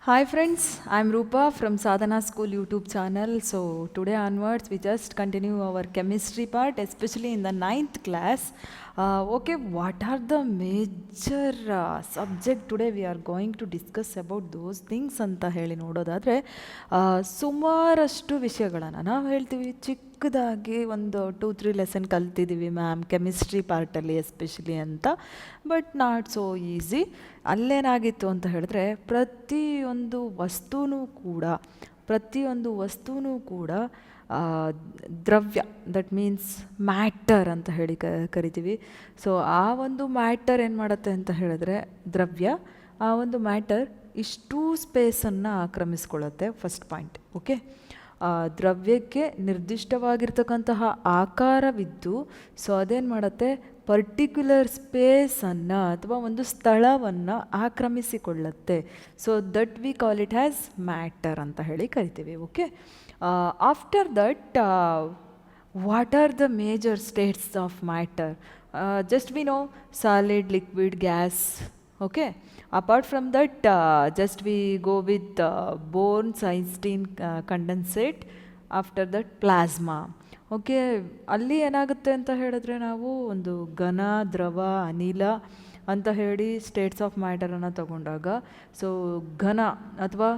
Hi friends, I'm Rupa from Sadhana School YouTube channel. So today onwards we just continue our chemistry part, especially in the ninth class. Okay, what are the major subject today we are going to discuss about those things ಅಂತ ಹೇಳಿ ನೋಡೋದಾದರೆ ಸುಮಾರಷ್ಟು ವಿಷಯಗಳನ್ನು ನಾವು ಹೇಳ್ತೀವಿ ಚಿಕ್ಕದಾಗಿ ಒಂದು 2-3 lesson ಕಲ್ತಿದ್ದೀವಿ ಮ್ಯಾಮ್ ಕೆಮಿಸ್ಟ್ರಿ ಪಾರ್ಟಲ್ಲಿ ಎಸ್ಪೆಷಲಿ ಅಂತ. But not so easy. ಅಲ್ಲೇನಾಗಿತ್ತು ಅಂತ ಹೇಳಿದ್ರೆ ಪ್ರತಿಯೊಂದು ವಸ್ತುನೂ ಕೂಡ ದ್ರವ್ಯ, ದಟ್ ಮೀನ್ಸ್ ಮ್ಯಾಟರ್ ಅಂತ ಹೇಳಿ ಕರಿತೀವಿ. ಸೊ ಆ ಒಂದು ಮ್ಯಾಟರ್ ಏನು ಮಾಡುತ್ತೆ ಅಂತ ಹೇಳಿದ್ರೆ ದ್ರವ್ಯ, ಆ ಒಂದು ಮ್ಯಾಟರ್ ಇಷ್ಟೂ ಸ್ಪೇಸನ್ನು ಆಕ್ರಮಿಸ್ಕೊಳ್ಳುತ್ತೆ. First point. ಓಕೆ, ದ್ರವ್ಯಕ್ಕೆ ನಿರ್ದಿಷ್ಟವಾಗಿರ್ತಕ್ಕಂತಹ ಆಕಾರವಿದ್ದು, ಸೊ ಅದೇನು ಮಾಡುತ್ತೆ, ಪರ್ಟಿಕ್ಯುಲರ್ ಸ್ಪೇಸನ್ನು ಅಥವಾ ಒಂದು ಸ್ಥಳವನ್ನು ಆಕ್ರಮಿಸಿಕೊಳ್ಳುತ್ತೆ. So that we call it has matter ಅಂತ ಹೇಳಿ ಕರಿತೀವಿ. Okay, after that what are the major states of matter? Just we know solid, liquid, gas. Okay, apart from that just we go with Bose-Einstein condensate, after that plasma. Okay, ಅಲ್ಲಿ ಏನಾಗುತ್ತೆ ಅಂತ ಹೇಳಿದ್ರೆ ನಾವು ಒಂದು ಘನ, ದ್ರವ, ಅನಿಲ ಅಂತ ಹೇಳಿ ಸ್ಟೇಟ್ಸ್ ಆಫ್ ಮ್ಯಾಟರನ್ನು ತಗೊಂಡಾಗ, ಸೊ ಘನ ಅಥವಾ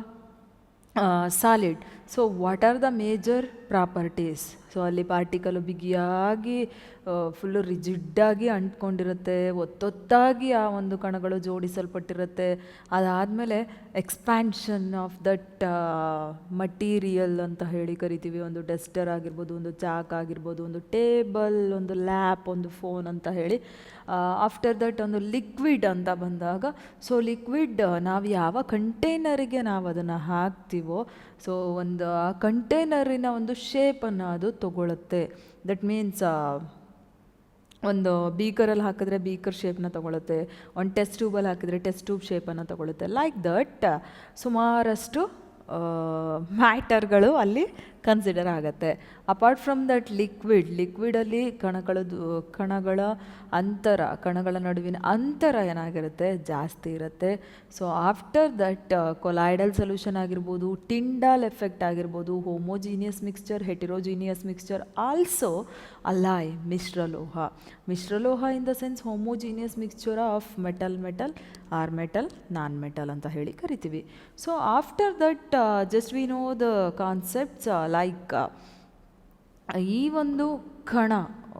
solid, so what are the major properties? So ಅಲ್ಲಿ ಪಾರ್ಟಿಕಲು ಬಿಗಿಯಾಗಿ ಫುಲ್ಲು ರಿಜಿಡ್ಡಾಗಿ ಅಂಟ್ಕೊಂಡಿರುತ್ತೆ, ಒತ್ತೊತ್ತಾಗಿ ಆ ಒಂದು ಕಣಗಳು ಜೋಡಿಸಲ್ಪಟ್ಟಿರುತ್ತೆ. ಅದಾದಮೇಲೆ ಎಕ್ಸ್ಪ್ಯಾನ್ಷನ್ ಆಫ್ ದಟ್ ಮಟೀರಿಯಲ್ ಅಂತ ಹೇಳಿ ಕರಿತೀವಿ. ಒಂದು ಡಸ್ಟರ್ ಆಗಿರ್ಬೋದು, ಒಂದು ಚಾಕ್ ಆಗಿರ್ಬೋದು, ಒಂದು ಟೇಬಲ್, ಒಂದು ಲ್ಯಾಪ್, ಒಂದು ಫೋನ್ ಅಂತ ಹೇಳಿ. ಆಫ್ಟರ್ ದಟ್ ಒಂದು ಲಿಕ್ವಿಡ್ ಅಂತ ಬಂದಾಗ, ಸೊ ಲಿಕ್ವಿಡ್ ನಾವು ಯಾವ ಕಂಟೈನರಿಗೆ ನಾವು ಅದನ್ನು ಹಾಕ್ತೀವೋ, ಸೊ ಒಂದು ಆ ಕಂಟೈನರಿನ ಒಂದು ಶೇಪನ್ನು ಅದು ತಗೊಳುತ್ತೆ. ದಟ್ ಮೀನ್ಸ್ ಒಂದು ಬೀಕರಲ್ಲಿ ಹಾಕಿದ್ರೆ ಬೀಕರ್ ಶೇಪ್ನ ತಗೊಳುತ್ತೆ, ಒಂದು ಟೆಸ್ಟ್ ಟ್ಯೂಬಲ್ಲಿ ಹಾಕಿದರೆ ಟೆಸ್ಟ್ ಟ್ಯೂಬ್ ಶೇಪನ್ನು ತಗೊಳುತ್ತೆ. ಲೈಕ್ ದಟ್ ಸುಮಾರಷ್ಟು ಮ್ಯಾಟರ್ಗಳು ಅಲ್ಲಿ ಕನ್ಸಿಡರ್ ಆಗುತ್ತೆ. ಅಪಾರ್ಟ್ ಫ್ರಮ್ ದಟ್ ಲಿಕ್ವಿಡಲ್ಲಿ ಕಣಗಳ ನಡುವಿನ ಅಂತರ ಏನಾಗಿರುತ್ತೆ, ಜಾಸ್ತಿ ಇರುತ್ತೆ. So after that colloidal solution ಆಗಿರ್ಬೋದು, ಟಿಂಡಾಲ್ ಎಫೆಕ್ಟ್ ಆಗಿರ್ಬೋದು, homogeneous mixture, heterogeneous mixture, also alloy ಮಿಶ್ರಲೋಹ in the sense homogeneous mixture of metal or metal, non metal ಅಂತ ಹೇಳಿ ಕರಿತೀವಿ. So after that just we know the concepts like ಈ ಒಂದು ಕಣ.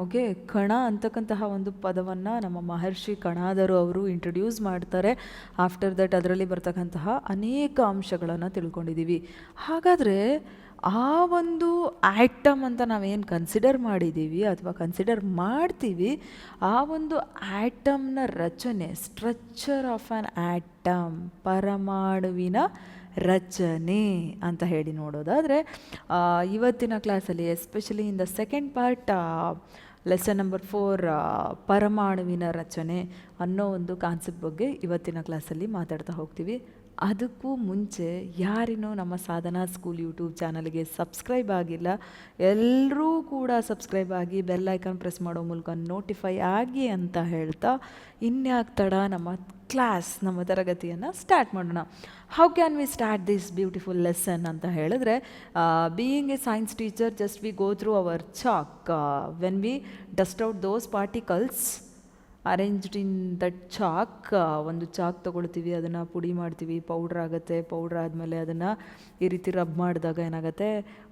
Okay, ಕಣ ಅಂತಕ್ಕಂತಹ ಒಂದು ಪದವನ್ನು ನಮ್ಮ ಮಹರ್ಷಿ ಕಣಾದರು ಅವರು ಇಂಟ್ರೊಡ್ಯೂಸ್ ಮಾಡ್ತಾರೆ. ಆಫ್ಟರ್ ದಟ್ ಅದರಲ್ಲಿ ಬರ್ತಕ್ಕಂತಹ ಅನೇಕ ಅಂಶಗಳನ್ನು ತಿಳ್ಕೊಂಡಿದ್ದೀವಿ. ಹಾಗಾದರೆ ಆ ಒಂದು ಆ್ಯಟಮ್ ಅಂತ ನಾವೇನು ಕನ್ಸಿಡರ್ ಮಾಡಿದ್ದೀವಿ ಅಥವಾ ಕನ್ಸಿಡರ್ ಮಾಡ್ತೀವಿ, ಆ ಒಂದು ಆ್ಯಟಮ್ನ ರಚನೆ, ಸ್ಟ್ರಕ್ಚರ್ ಆಫ್ ಆ್ಯನ್ ಆ್ಯಟಮ್, ಪರಮಾಣುವಿನ ರಚನೆ ಅಂತ ಹೇಳಿ ನೋಡೋದಾದರೆ, ಇವತ್ತಿನ ಕ್ಲಾಸಲ್ಲಿ especially in the second part lesson number 4 ಪರಮಾಣುವಿನ ರಚನೆ ಅನ್ನೋ ಒಂದು ಕಾನ್ಸೆಪ್ಟ್ ಬಗ್ಗೆ ಇವತ್ತಿನ ಕ್ಲಾಸಲ್ಲಿ ಮಾತಾಡ್ತಾ ಹೋಗ್ತೀವಿ. ಅದಕ್ಕೂ ಮುಂಚೆ ಯಾರಿನೂ ನಮ್ಮ ಸಾಧನಾ ಸ್ಕೂಲ್ ಯೂಟ್ಯೂಬ್ ಚಾನಲ್ಗೆ ಸಬ್ಸ್ಕ್ರೈಬ್ ಆಗಿಲ್ಲ, ಎಲ್ಲರೂ ಕೂಡ ಸಬ್ಸ್ಕ್ರೈಬ್ ಆಗಿ ಬೆಲ್ ಐಕಾನ್ ಪ್ರೆಸ್ ಮಾಡೋ ಮೂಲಕ ನೋಟಿಫೈ ಆಗಿ ಅಂತ ಹೇಳ್ತಾ, ಇನ್ಯಾಕೆ ತಡ, ನಮ್ಮ ತರಗತಿಯನ್ನು ಸ್ಟಾರ್ಟ್ ಮಾಡೋಣ. How can we start this beautiful lesson ಅಂತ ಹೇಳಿದ್ರೆ, being A science teacher, just we go through our chalk. When we dust out those particles arranged in that chalk, ಒಂದು ಚಾಕ್ ತೊಗೊಳ್ತೀವಿ, ಅದನ್ನು ಪುಡಿ ಮಾಡ್ತೀವಿ, ಪೌಡ್ರ್ ಆಗುತ್ತೆ. ಪೌಡ್ರ್ ಆದಮೇಲೆ ಅದನ್ನು ಈ ರೀತಿ ರಬ್ ಮಾಡಿದಾಗ ಏನಾಗುತ್ತೆ,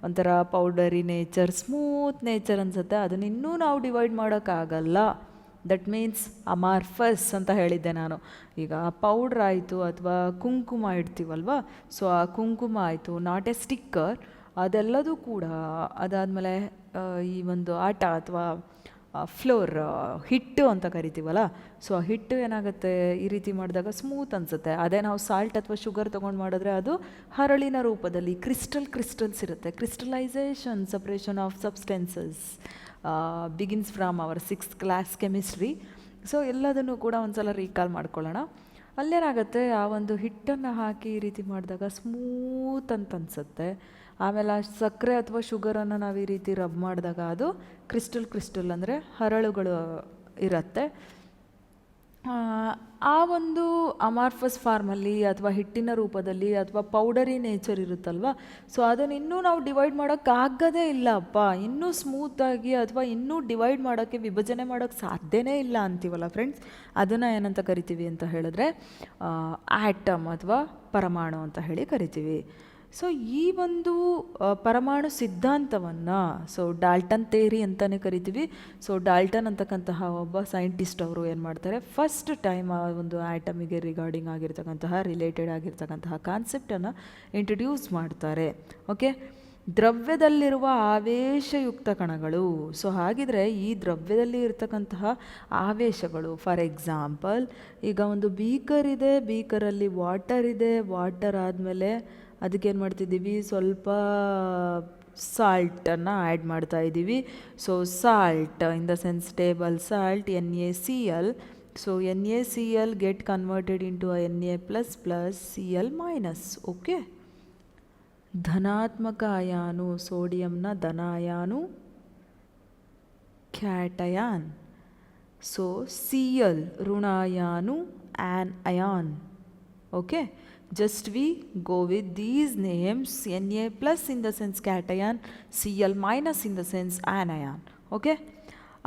ಒಂಥರ ಪೌಡರಿ ನೇಚರ್, ಸ್ಮೂತ್ ನೇಚರ್ ಅನಿಸುತ್ತೆ. ಅದನ್ನು ಇನ್ನೂ ನಾವು ಡಿವೈಡ್ ಮಾಡೋಕ್ಕಾಗಲ್ಲ. ದಟ್ ಮೀನ್ಸ್ ಅಮಾರ್ಫಸ್ ಅಂತ ಹೇಳಿದ್ದೆ ನಾನು. ಈಗ ಪೌಡ್ರ್ ಆಯಿತು ಅಥವಾ ಕುಂಕುಮ ಇಡ್ತೀವಲ್ವ, ಸೊ ಆ ಕುಂಕುಮ ಆಯಿತು, ನಾಟ್ ಎ ಸ್ಟಿಕ್ಕರ್, ಅದೆಲ್ಲದೂ ಕೂಡ. ಅದಾದಮೇಲೆ ಈ ಒಂದು ಆಟ ಅಥವಾ ಫ್ಲೋರ್, ಹಿಟ್ಟು ಅಂತ ಕರಿತೀವಲ್ಲ, ಸೊ ಆ ಹಿಟ್ಟು ಏನಾಗುತ್ತೆ, ಈ ರೀತಿ ಮಾಡಿದಾಗ ಸ್ಮೂತ್ ಅನಿಸುತ್ತೆ. ಅದೇ ನಾವು ಸಾಲ್ಟ್ ಅಥವಾ ಶುಗರ್ ತೊಗೊಂಡು ಮಾಡಿದ್ರೆ ಅದು ಹರಳಿನ ರೂಪದಲ್ಲಿ ಕ್ರಿಸ್ಟಲ್ಸ್ ಇರುತ್ತೆ. Crystallisation, separation of substances begins from our 6th class chemistry. So ಎಲ್ಲದನ್ನು ಕೂಡ ಒಂದು ಸಲ ರೀಕಾಲ್ ಮಾಡ್ಕೊಳ್ಳೋಣ. ಅಲ್ಲೇನಾಗುತ್ತೆ, ಆ ಒಂದು ಹಿಟ್ಟನ್ನು ಹಾಕಿ ಈ ರೀತಿ ಮಾಡಿದಾಗ ಸ್ಮೂತ್ ಅಂತ ಅನಿಸುತ್ತೆ. ಆಮೇಲೆ ಆ ಸಕ್ಕರೆ ಅಥವಾ ಶುಗರನ್ನು ನಾವು ಈ ರೀತಿ ರಬ್ ಮಾಡಿದಾಗ ಅದು ಕ್ರಿಸ್ಟಲ್ ಅಂದರೆ ಹರಳುಗಳು ಇರುತ್ತೆ. ಆ, ಆ ಒಂದು ಅಮಾರ್ಫಸ್ ಫಾರ್ಮಲ್ಲಿ ಅಥವಾ ಹಿಟ್ಟಿನ ರೂಪದಲ್ಲಿ ಅಥವಾ ಪೌಡರಿ ನೇಚರ್ ಇರುತ್ತಲ್ವ, ಸೊ ಅದನ್ನು ಇನ್ನೂ ನಾವು ಡಿವೈಡ್ ಮಾಡೋಕ್ಕಾಗದೇ ಇಲ್ಲ ಅಪ್ಪ, ಇನ್ನೂ ಸ್ಮೂತಾಗಿ ಅಥವಾ ಇನ್ನೂ ಡಿವೈಡ್ ಮಾಡೋಕ್ಕೆ, ವಿಭಜನೆ ಮಾಡೋಕ್ಕೆ ಸಾಧ್ಯನೇ ಇಲ್ಲ ಅಂತೀವಲ್ಲ ಫ್ರೆಂಡ್ಸ್, ಅದನ್ನು ಏನಂತ ಕರಿತೀವಿ ಅಂತ ಹೇಳಿದ್ರೆ ಆಟಮ್ ಅಥವಾ ಪರಮಾಣು ಅಂತ ಹೇಳಿ ಕರಿತೀವಿ. ಸೊ ಈ ಒಂದು ಪರಮಾಣು ಸಿದ್ಧಾಂತವನ್ನು ಸೊ ಡಾಲ್ಟನ್ ಥೇರಿ ಅಂತಲೇ ಕರಿತೀವಿ. ಸೊ ಡಾಲ್ಟನ್ ಅಂತಕ್ಕಂತಹ ಒಬ್ಬ ಸೈಂಟಿಸ್ಟ್ ಅವರು ಏನು ಮಾಡ್ತಾರೆ, ಫಸ್ಟ್ ಟೈಮ್ ಆ ಒಂದು ಆಟಮಿಗೆ ರಿಗಾರ್ಡಿಂಗ್ ಆಗಿರ್ತಕ್ಕಂತಹ ರಿಲೇಟೆಡ್ ಆಗಿರ್ತಕ್ಕಂತಹ ಕಾನ್ಸೆಪ್ಟನ್ನು ಇಂಟ್ರಡ್ಯೂಸ್ ಮಾಡ್ತಾರೆ. ಓಕೆ, ದ್ರವ್ಯದಲ್ಲಿರುವ ಆವೇಶಯುಕ್ತ ಕಣಗಳು. ಸೊ ಹಾಗಿದ್ರೆ ಈ ದ್ರವ್ಯದಲ್ಲಿ ಇರ್ತಕ್ಕಂತಹ ಆವೇಶಗಳು, ಫಾರ್ ಎಕ್ಸಾಂಪಲ್ ಈಗ ಒಂದು ಬೀಕರ್ ಇದೆ, ಬೀಕರಲ್ಲಿ ವಾಟರ್ ಇದೆ, ವಾಟರ್ ಆದಮೇಲೆ ಅದಕ್ಕೇನು ಮಾಡ್ತಿದ್ದೀವಿ, ಸ್ವಲ್ಪ ಸಾಲ್ಟನ್ನು ಆ್ಯಡ್ ಮಾಡ್ತಾ ಇದ್ದೀವಿ. So salt in the sense table salt NaCl. So NaCl get converted into Na++ Cl-. Okay, ಧನಾತ್ಮಕ ಅಯಾನು, ಸೋಡಿಯಂನ ಧನ ಅಯಾನು ಕ್ಯಾಟಯಾನ್. ಸೊ Cl ಋಣ ಅಯಾನು anion. Okay, just we go with these names, Na+ in the sense cation, Cl- in the sense anion. Okay,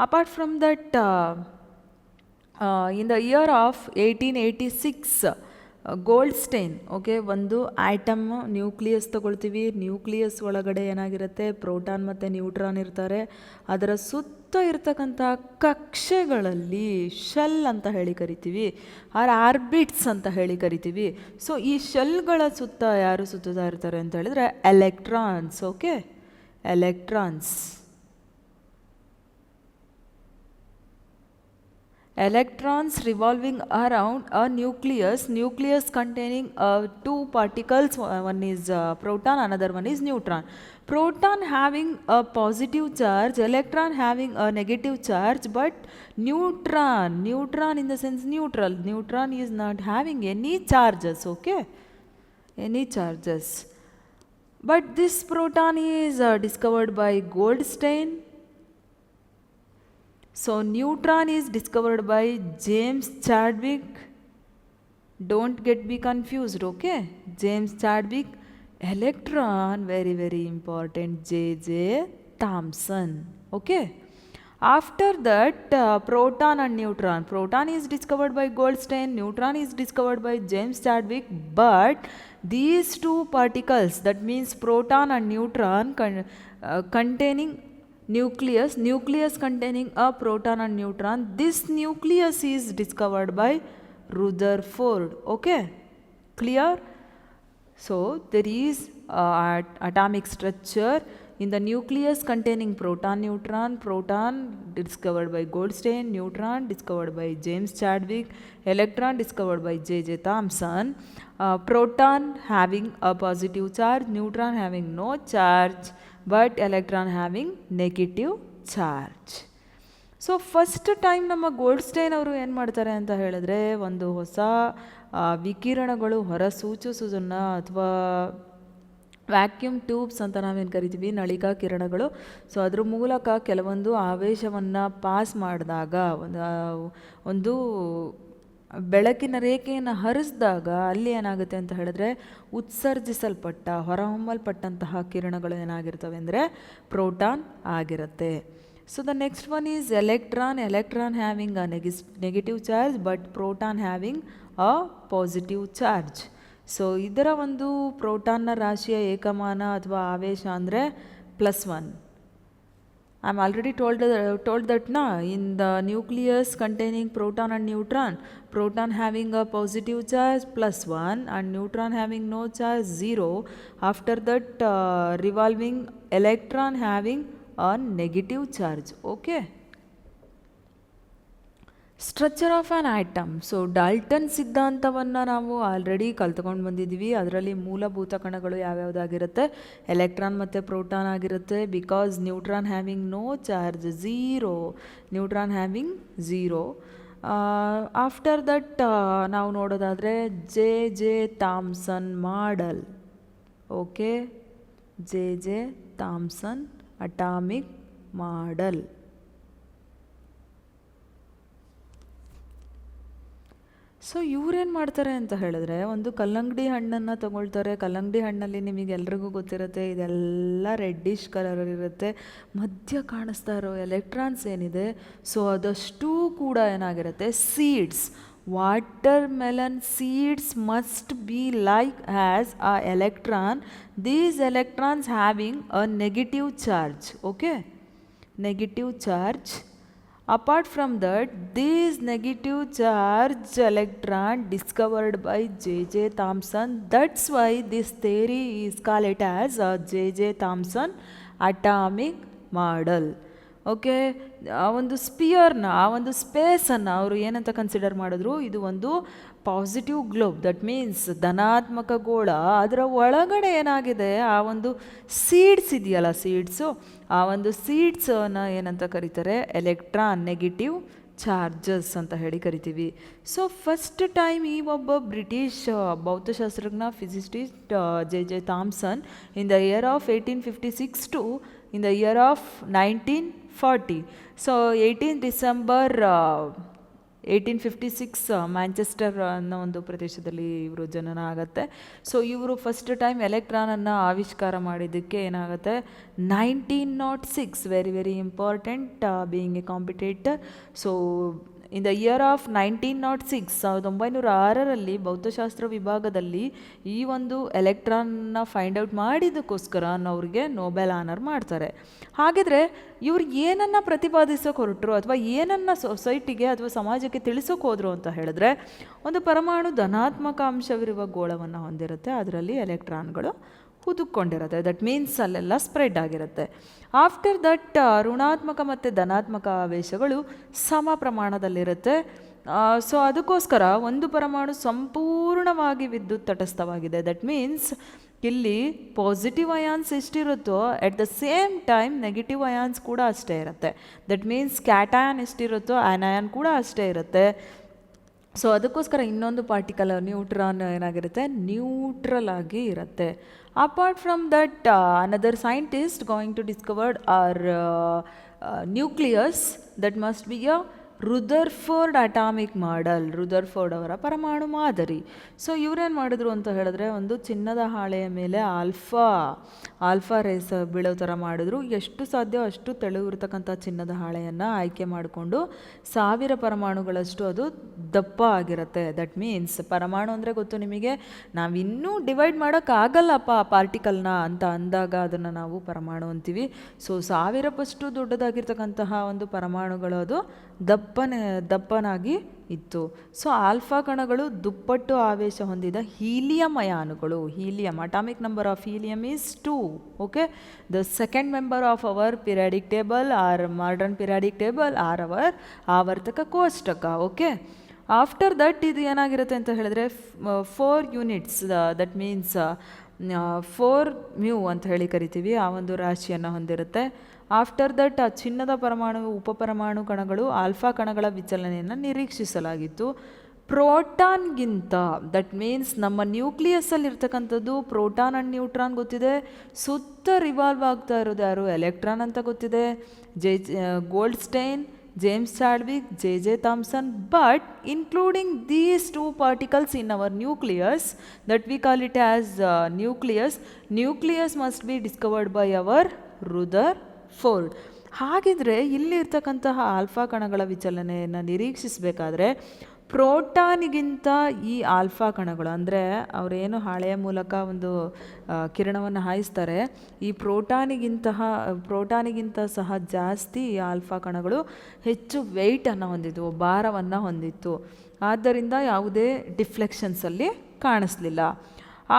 apart from that in the year of 1886 ಗೋಲ್ಡ್ಸ್ಟೈನ್, okay, ಒಂದು atom nucleus ತಗೊಳ್ತೀವಿ. Nucleus ಒಳಗಡೆ ಏನಾಗಿರುತ್ತೆ, proton ಮತ್ತು neutron ಇರ್ತಾರೆ. ಅದರ ಸುತ್ತ ಇರ್ತಕ್ಕಂಥ ಕಕ್ಷೆಗಳಲ್ಲಿ shell ಅಂತ ಹೇಳಿ ಕರಿತೀವಿ, ಆರ್ಬಿಟ್ಸ್ ಅಂತ ಹೇಳಿ ಕರಿತೀವಿ. ಸೊ ಈ ಶೆಲ್ಗಳ ಸುತ್ತ ಯಾರು ಸುತ್ತಾ ಇರ್ತಾರೆ ಅಂತ ಹೇಳಿದ್ರೆ electrons. Okay, electrons. Electrons revolving around a nucleus containing two particles, one is proton, another one is neutron. Proton having a positive charge, electron having a negative charge, but neutron in the sense neutron is not having any charges. Okay, any charges. But this proton is discovered by Goldstein. So neutron is discovered by James Chadwick. Don't be confused, okay? James Chadwick. Electron, very very important, J.J. Thomson. Okay. After that, proton and neutron. Proton is discovered by Goldstein. Neutron is discovered by James Chadwick. But these two particles, that means proton and neutron containing nucleus containing a proton and neutron, this nucleus is discovered by Rutherford. Okay, clear? So there is atomic structure in the nucleus containing proton discovered by Goldstein, neutron discovered by James Chadwick, electron discovered by J.J. Thomson. Proton having a positive charge, neutron having no charge, but electron having negative charge. So first time ನಮ್ಮ ಗೋಲ್ಡ್ಸ್ಟೈನ್ ಅವರು ಏನು ಮಾಡ್ತಾರೆ ಅಂತ ಹೇಳಿದ್ರೆ, ಒಂದು ಹೊಸ ವಿಕಿರಣಗಳು ಹೊರಸೂಚಿಸೋದನ್ನು ಅಥವಾ vacuum tubes ಅಂತ ನಾವೇನು ಕರಿತೀವಿ, ನಳಿಕಾ ಕಿರಣಗಳು. ಸೊ ಅದ್ರ ಮೂಲಕ ಕೆಲವೊಂದು ಆವೇಶವನ್ನು ಪಾಸ್ ಮಾಡಿದಾಗ, ಒಂದು ಬೆಳಕಿನ ರೇಖೆಯನ್ನು ಹರಿಸಿದಾಗ ಅಲ್ಲಿ ಏನಾಗುತ್ತೆ ಅಂತ ಹೇಳಿದ್ರೆ, ಉತ್ಸರ್ಜಿಸಲ್ಪಟ್ಟ ಹೊರಹೊಮ್ಮಲ್ಪಟ್ಟಂತಹ ಕಿರಣಗಳು ಏನಾಗಿರ್ತವೆ ಅಂದರೆ ಪ್ರೋಟಾನ್ ಆಗಿರುತ್ತೆ. So the next one is electron having a negative charge but proton having a positive charge. So ಇದರ ಒಂದು ಪ್ರೋಟಾನ್ನ ರಾಶಿಯ ಏಕಮಾನ ಅಥವಾ ಆವೇಶ ಅಂದರೆ +1. I am already told that na, in the nucleus containing proton and neutron, proton having a positive charge +1 and neutron having no charge 0. After that revolving electron having a negative charge. Okay. Structure of an atom. So Dalton ಸಿದ್ಧಾಂತವನ್ನು ನಾವು already ಕಲ್ತ್ಕೊಂಡು ಬಂದಿದ್ದೀವಿ. ಅದರಲ್ಲಿ ಮೂಲಭೂತ ಕಣಗಳು ಯಾವ್ಯಾವುದಾಗಿರುತ್ತೆ, electron ಮತ್ತು proton ಆಗಿರುತ್ತೆ. Because neutron having no charge 0, neutron having 0. After that ನಾವು ನೋಡೋದಾದರೆ J.J. Thomson model. Okay, J.J. Thomson atomic model. So ಇವ್ರೇನು ಮಾಡ್ತಾರೆ ಅಂತ ಹೇಳಿದ್ರೆ, ಒಂದು ಕಲ್ಲಂಗಡಿ ಹಣ್ಣನ್ನು ತಗೊಳ್ತಾರೆ. ಕಲ್ಲಂಗಡಿ ಹಣ್ಣಲ್ಲಿ ನಿಮಗೆ ಎಲ್ರಿಗೂ ಗೊತ್ತಿರುತ್ತೆ, ಇದೆಲ್ಲ ರೆಡ್ಡಿಶ್ ಕಲರ್ ಇರುತ್ತೆ. ಮಧ್ಯ ಕಾಣಿಸ್ತಾ ಇರೋ ಎಲೆಕ್ಟ್ರಾನ್ಸ್ ಏನಿದೆ, ಸೊ ಅದಷ್ಟೂ ಕೂಡ ಏನಾಗಿರುತ್ತೆ, seeds. Water melon seeds must be like as a electron. These electrons having a negative charge. Okay, negative charge. Apart from that, this negative charge electron discovered by J.J. Thomson. That's why this theory is called as J.J. Thomson atomic model. Okay, ಆ ಒಂದು ಸ್ಪಿಯರ್ನ, ಆ ಒಂದು ಸ್ಪೇಸನ್ನು ಅವರು ಏನಂತ consider ಮಾಡಿದ್ರು, ಇದು ಒಂದು positive globe. That means ಧನಾತ್ಮಕ ಗೋಳ. ಅದರ ಒಳಗಡೆ ಏನಾಗಿದೆ, ಆ ಒಂದು ಸೀಡ್ಸ್ ಇದೆಯಲ್ಲ, ಸೀಡ್ಸು, ಆ ಒಂದು ಸೀಡ್ಸನ್ನು ಏನಂತ ಕರೀತಾರೆ, ಎಲೆಕ್ಟ್ರಾನ್ ನೆಗೆಟಿವ್ ಚಾರ್ಜಸ್ ಅಂತ ಹೇಳಿ ಕರಿತೀವಿ. ಸೊ ಫಸ್ಟ್ ಟೈಮ್ ಈ ಒಬ್ಬ ಬ್ರಿಟಿಷ್ ಭೌತಶಾಸ್ತ್ರಜ್ಞ physicist J.J. Thomson in the year of 1856 to in the year of 1940. So 18 December 1856 Manchester ಅನ್ನೋ ಒಂದು ಪ್ರದೇಶದಲ್ಲಿ ಇವರು ಜನನ ಆಗುತ್ತೆ. ಸೊ ಇವರು ಫಸ್ಟ್ ಟೈಮ್ ಎಲೆಕ್ಟ್ರಾನನ್ನು ಆವಿಷ್ಕಾರ ಮಾಡಿದ್ದಕ್ಕೆ ಏನಾಗುತ್ತೆ, 1906, very very important being A competitor. So in the year of 1906, 1906ರಲ್ಲಿ ಭೌತಶಾಸ್ತ್ರ ವಿಭಾಗದಲ್ಲಿ ಈ ಒಂದು ಎಲೆಕ್ಟ್ರಾನ್ನ ಫೈಂಡ್ ಔಟ್ ಮಾಡಿದ್ದಕ್ಕೋಸ್ಕರ ಅವ್ರಿಗೆ ನೊಬೆಲ್ ಆನರ್ ಮಾಡ್ತಾರೆ. ಹಾಗಿದ್ರೆ ಇವ್ರು ಏನನ್ನು ಪ್ರತಿಪಾದಿಸೋಕೆ ಹೊರಟರು, ಅಥವಾ ಏನನ್ನು ಸೊಸೈಟಿಗೆ ಅಥವಾ ಸಮಾಜಕ್ಕೆ ತಿಳಿಸೋಕೆ ಹೋದರು ಅಂತ ಹೇಳಿದ್ರೆ, ಒಂದು ಪರಮಾಣು ಧನಾತ್ಮಕ ಅಂಶವಿರುವ ಗೋಳವನ್ನು ಹೊಂದಿರುತ್ತೆ, ಅದರಲ್ಲಿ ಎಲೆಕ್ಟ್ರಾನ್ಗಳು ಹುದುಕೊಂಡಿರುತ್ತೆ. ದಟ್ ಮೀನ್ಸ್ ಅಲ್ಲೆಲ್ಲ ಸ್ಪ್ರೆಡ್ ಆಗಿರುತ್ತೆ. ಆಫ್ಟರ್ ದಟ್ ಋಣಾತ್ಮಕ ಮತ್ತು ಧನಾತ್ಮಕ ಆವೇಶಗಳು ಸಮ ಪ್ರಮಾಣದಲ್ಲಿರುತ್ತೆ. ಸೊ ಅದಕ್ಕೋಸ್ಕರ ಒಂದು ಪರಮಾಣು ಸಂಪೂರ್ಣವಾಗಿ ವಿದ್ಯುತ್ ತಟಸ್ಥವಾಗಿದೆ. ದಟ್ ಮೀನ್ಸ್ ಇಲ್ಲಿ ಪಾಸಿಟಿವ್ ಅಯಾನ್ಸ್ ಎಷ್ಟಿರುತ್ತೋ at the same time negative ions ಕೂಡ ಅಷ್ಟೇ ಇರುತ್ತೆ. ದಟ್ ಮೀನ್ಸ್ ಕ್ಯಾಟಯಾನ್ ಎಷ್ಟಿರುತ್ತೋ ಆನಯಾನ್ ಕೂಡ ಅಷ್ಟೇ ಇರುತ್ತೆ. ಸೊ ಅದಕ್ಕೋಸ್ಕರ ಇನ್ನೊಂದು ಪಾರ್ಟಿಕಲ್ ನ್ಯೂಟ್ರಾನ್ ಏನಾಗಿರುತ್ತೆ, ನ್ಯೂಟ್ರಲ್ ಆಗಿ ಇರುತ್ತೆ. Apart from that another scientist going to discover our nucleus, that must be a Rutherford atomic model. Rutherford ಅವರ ಪರಮಾಣು ಮಾದರಿ. ಸೊ ಇವರೇನು ಮಾಡಿದ್ರು ಅಂತ ಹೇಳಿದ್ರೆ, ಒಂದು ಚಿನ್ನದ ಹಾಳೆಯ ಮೇಲೆ ಆಲ್ಫಾ ರೇಸ್ ಬೀಳೋ ಥರ ಮಾಡಿದ್ರು. ಎಷ್ಟು ಸಾಧ್ಯ ಅಷ್ಟು ತೆಳು ಇರತಕ್ಕಂಥ ಚಿನ್ನದ ಹಾಳೆಯನ್ನು ಆಯ್ಕೆ ಮಾಡಿಕೊಂಡು 1000 ಪರಮಾಣುಗಳಷ್ಟು ಅದು ದಪ್ಪ ಆಗಿರುತ್ತೆ. ದಟ್ ಮೀನ್ಸ್ ಪರಮಾಣು ಅಂದರೆ ಗೊತ್ತು ನಿಮಗೆ, ನಾವಿನ್ನೂ ಡಿವೈಡ್ ಮಾಡೋಕ್ಕಾಗಲ್ಲಪ್ಪ ಪಾರ್ಟಿಕಲ್ನ ಅಂತ ಅಂದಾಗ ಅದನ್ನು ನಾವು ಪರಮಾಣು ಅಂತೀವಿ. ಸೊ 1000 ಪಟ್ಟು ದೊಡ್ಡದಾಗಿರ್ತಕ್ಕಂತಹ ಒಂದು ಪರಮಾಣುಗಳು ಅದು ದಪ್ಪನಾಗಿ ಇತ್ತು. ಸೊ ಆಲ್ಫಾ ಕಣಗಳು ದುಪ್ಪಟ್ಟು ಆವೇಶ ಹೊಂದಿದ ಹೀಲಿಯಂ ಅಯಾನುಗಳು. Helium, atomic number of helium is 2. Okay, the second member of our periodic table or modern periodic table or our ಆವರ್ತಕ ಕೋಷ್ಟಕ. ಓಕೆ, ಆಫ್ಟರ್ ದಟ್ ಇದು ಏನಾಗಿರುತ್ತೆ ಅಂತ ಹೇಳಿದ್ರೆ 4 ಯೂನಿಟ್ಸ್, ದಟ್ ಮೀನ್ಸ್ 4 μ ಅಂತ ಹೇಳಿ ಕರಿತೀವಿ, ಆ ಒಂದು ರಾಶಿಯನ್ನು ಹೊಂದಿರುತ್ತೆ. ಆಫ್ಟರ್ ದಟ್ ಆ ಚಿನ್ನದ ಪರಮಾಣು ಉಪಪರಮಾಣು ಕಣಗಳು ಆಲ್ಫಾ ಕಣಗಳ ವಿಚಲನೆಯನ್ನು ನಿರೀಕ್ಷಿಸಲಾಗಿತ್ತು. ಪ್ರೋಟಾನ್ಗಿಂತ, ದಟ್ ಮೀನ್ಸ್ ನಮ್ಮ ನ್ಯೂಕ್ಲಿಯಸ್ಸಲ್ಲಿರ್ತಕ್ಕಂಥದ್ದು ಪ್ರೋಟಾನ್ ಆ್ಯಂಡ್ ನ್ಯೂಟ್ರಾನ್ ಗೊತ್ತಿದೆ, ಸುತ್ತ ರಿವಾಲ್ವ್ ಆಗ್ತಾ ಇರೋದು ಯಾರು, ಎಲೆಕ್ಟ್ರಾನ್ ಅಂತ ಗೊತ್ತಿದೆ, Goldstein, James Chadwick, J.J. Thomson, but including these 2 particles in our nucleus, that we call it as nucleus must be discovered by our Rutherford. ಹಾಗಿದ್ರೆ ಇಲ್ಲಿರ್ತಕ್ಕಂತಹ alpha ಕಣಗಳ ವಿಚಲನೆಯನ್ನು ನಿರೀಕ್ಷಿಸಬೇಕಾದ್ರೆ ಪ್ರೋಟಾನಿಗಿಂತ ಈ ಆಲ್ಫಾ ಕಣಗಳು, ಅಂದರೆ ಅವರೇನು ಹಾಳೆಯ ಮೂಲಕ ಒಂದು ಕಿರಣವನ್ನು ಹಾಯಿಸ್ತಾರೆ, ಈ ಪ್ರೋಟಾನಿಗಿಂತ ಸಹ ಜಾಸ್ತಿ ಈ ಆಲ್ಫಾ ಕಣಗಳು ಹೆಚ್ಚು ವೆಯ್ಟನ್ನು ಹೊಂದಿದ್ವು, ಭಾರವನ್ನು ಹೊಂದಿತ್ತು. ಆದ್ದರಿಂದ ಯಾವುದೇ ಡಿಫ್ಲೆಕ್ಷನ್ಸಲ್ಲಿ ಕಾಣಿಸ್ಲಿಲ್ಲ.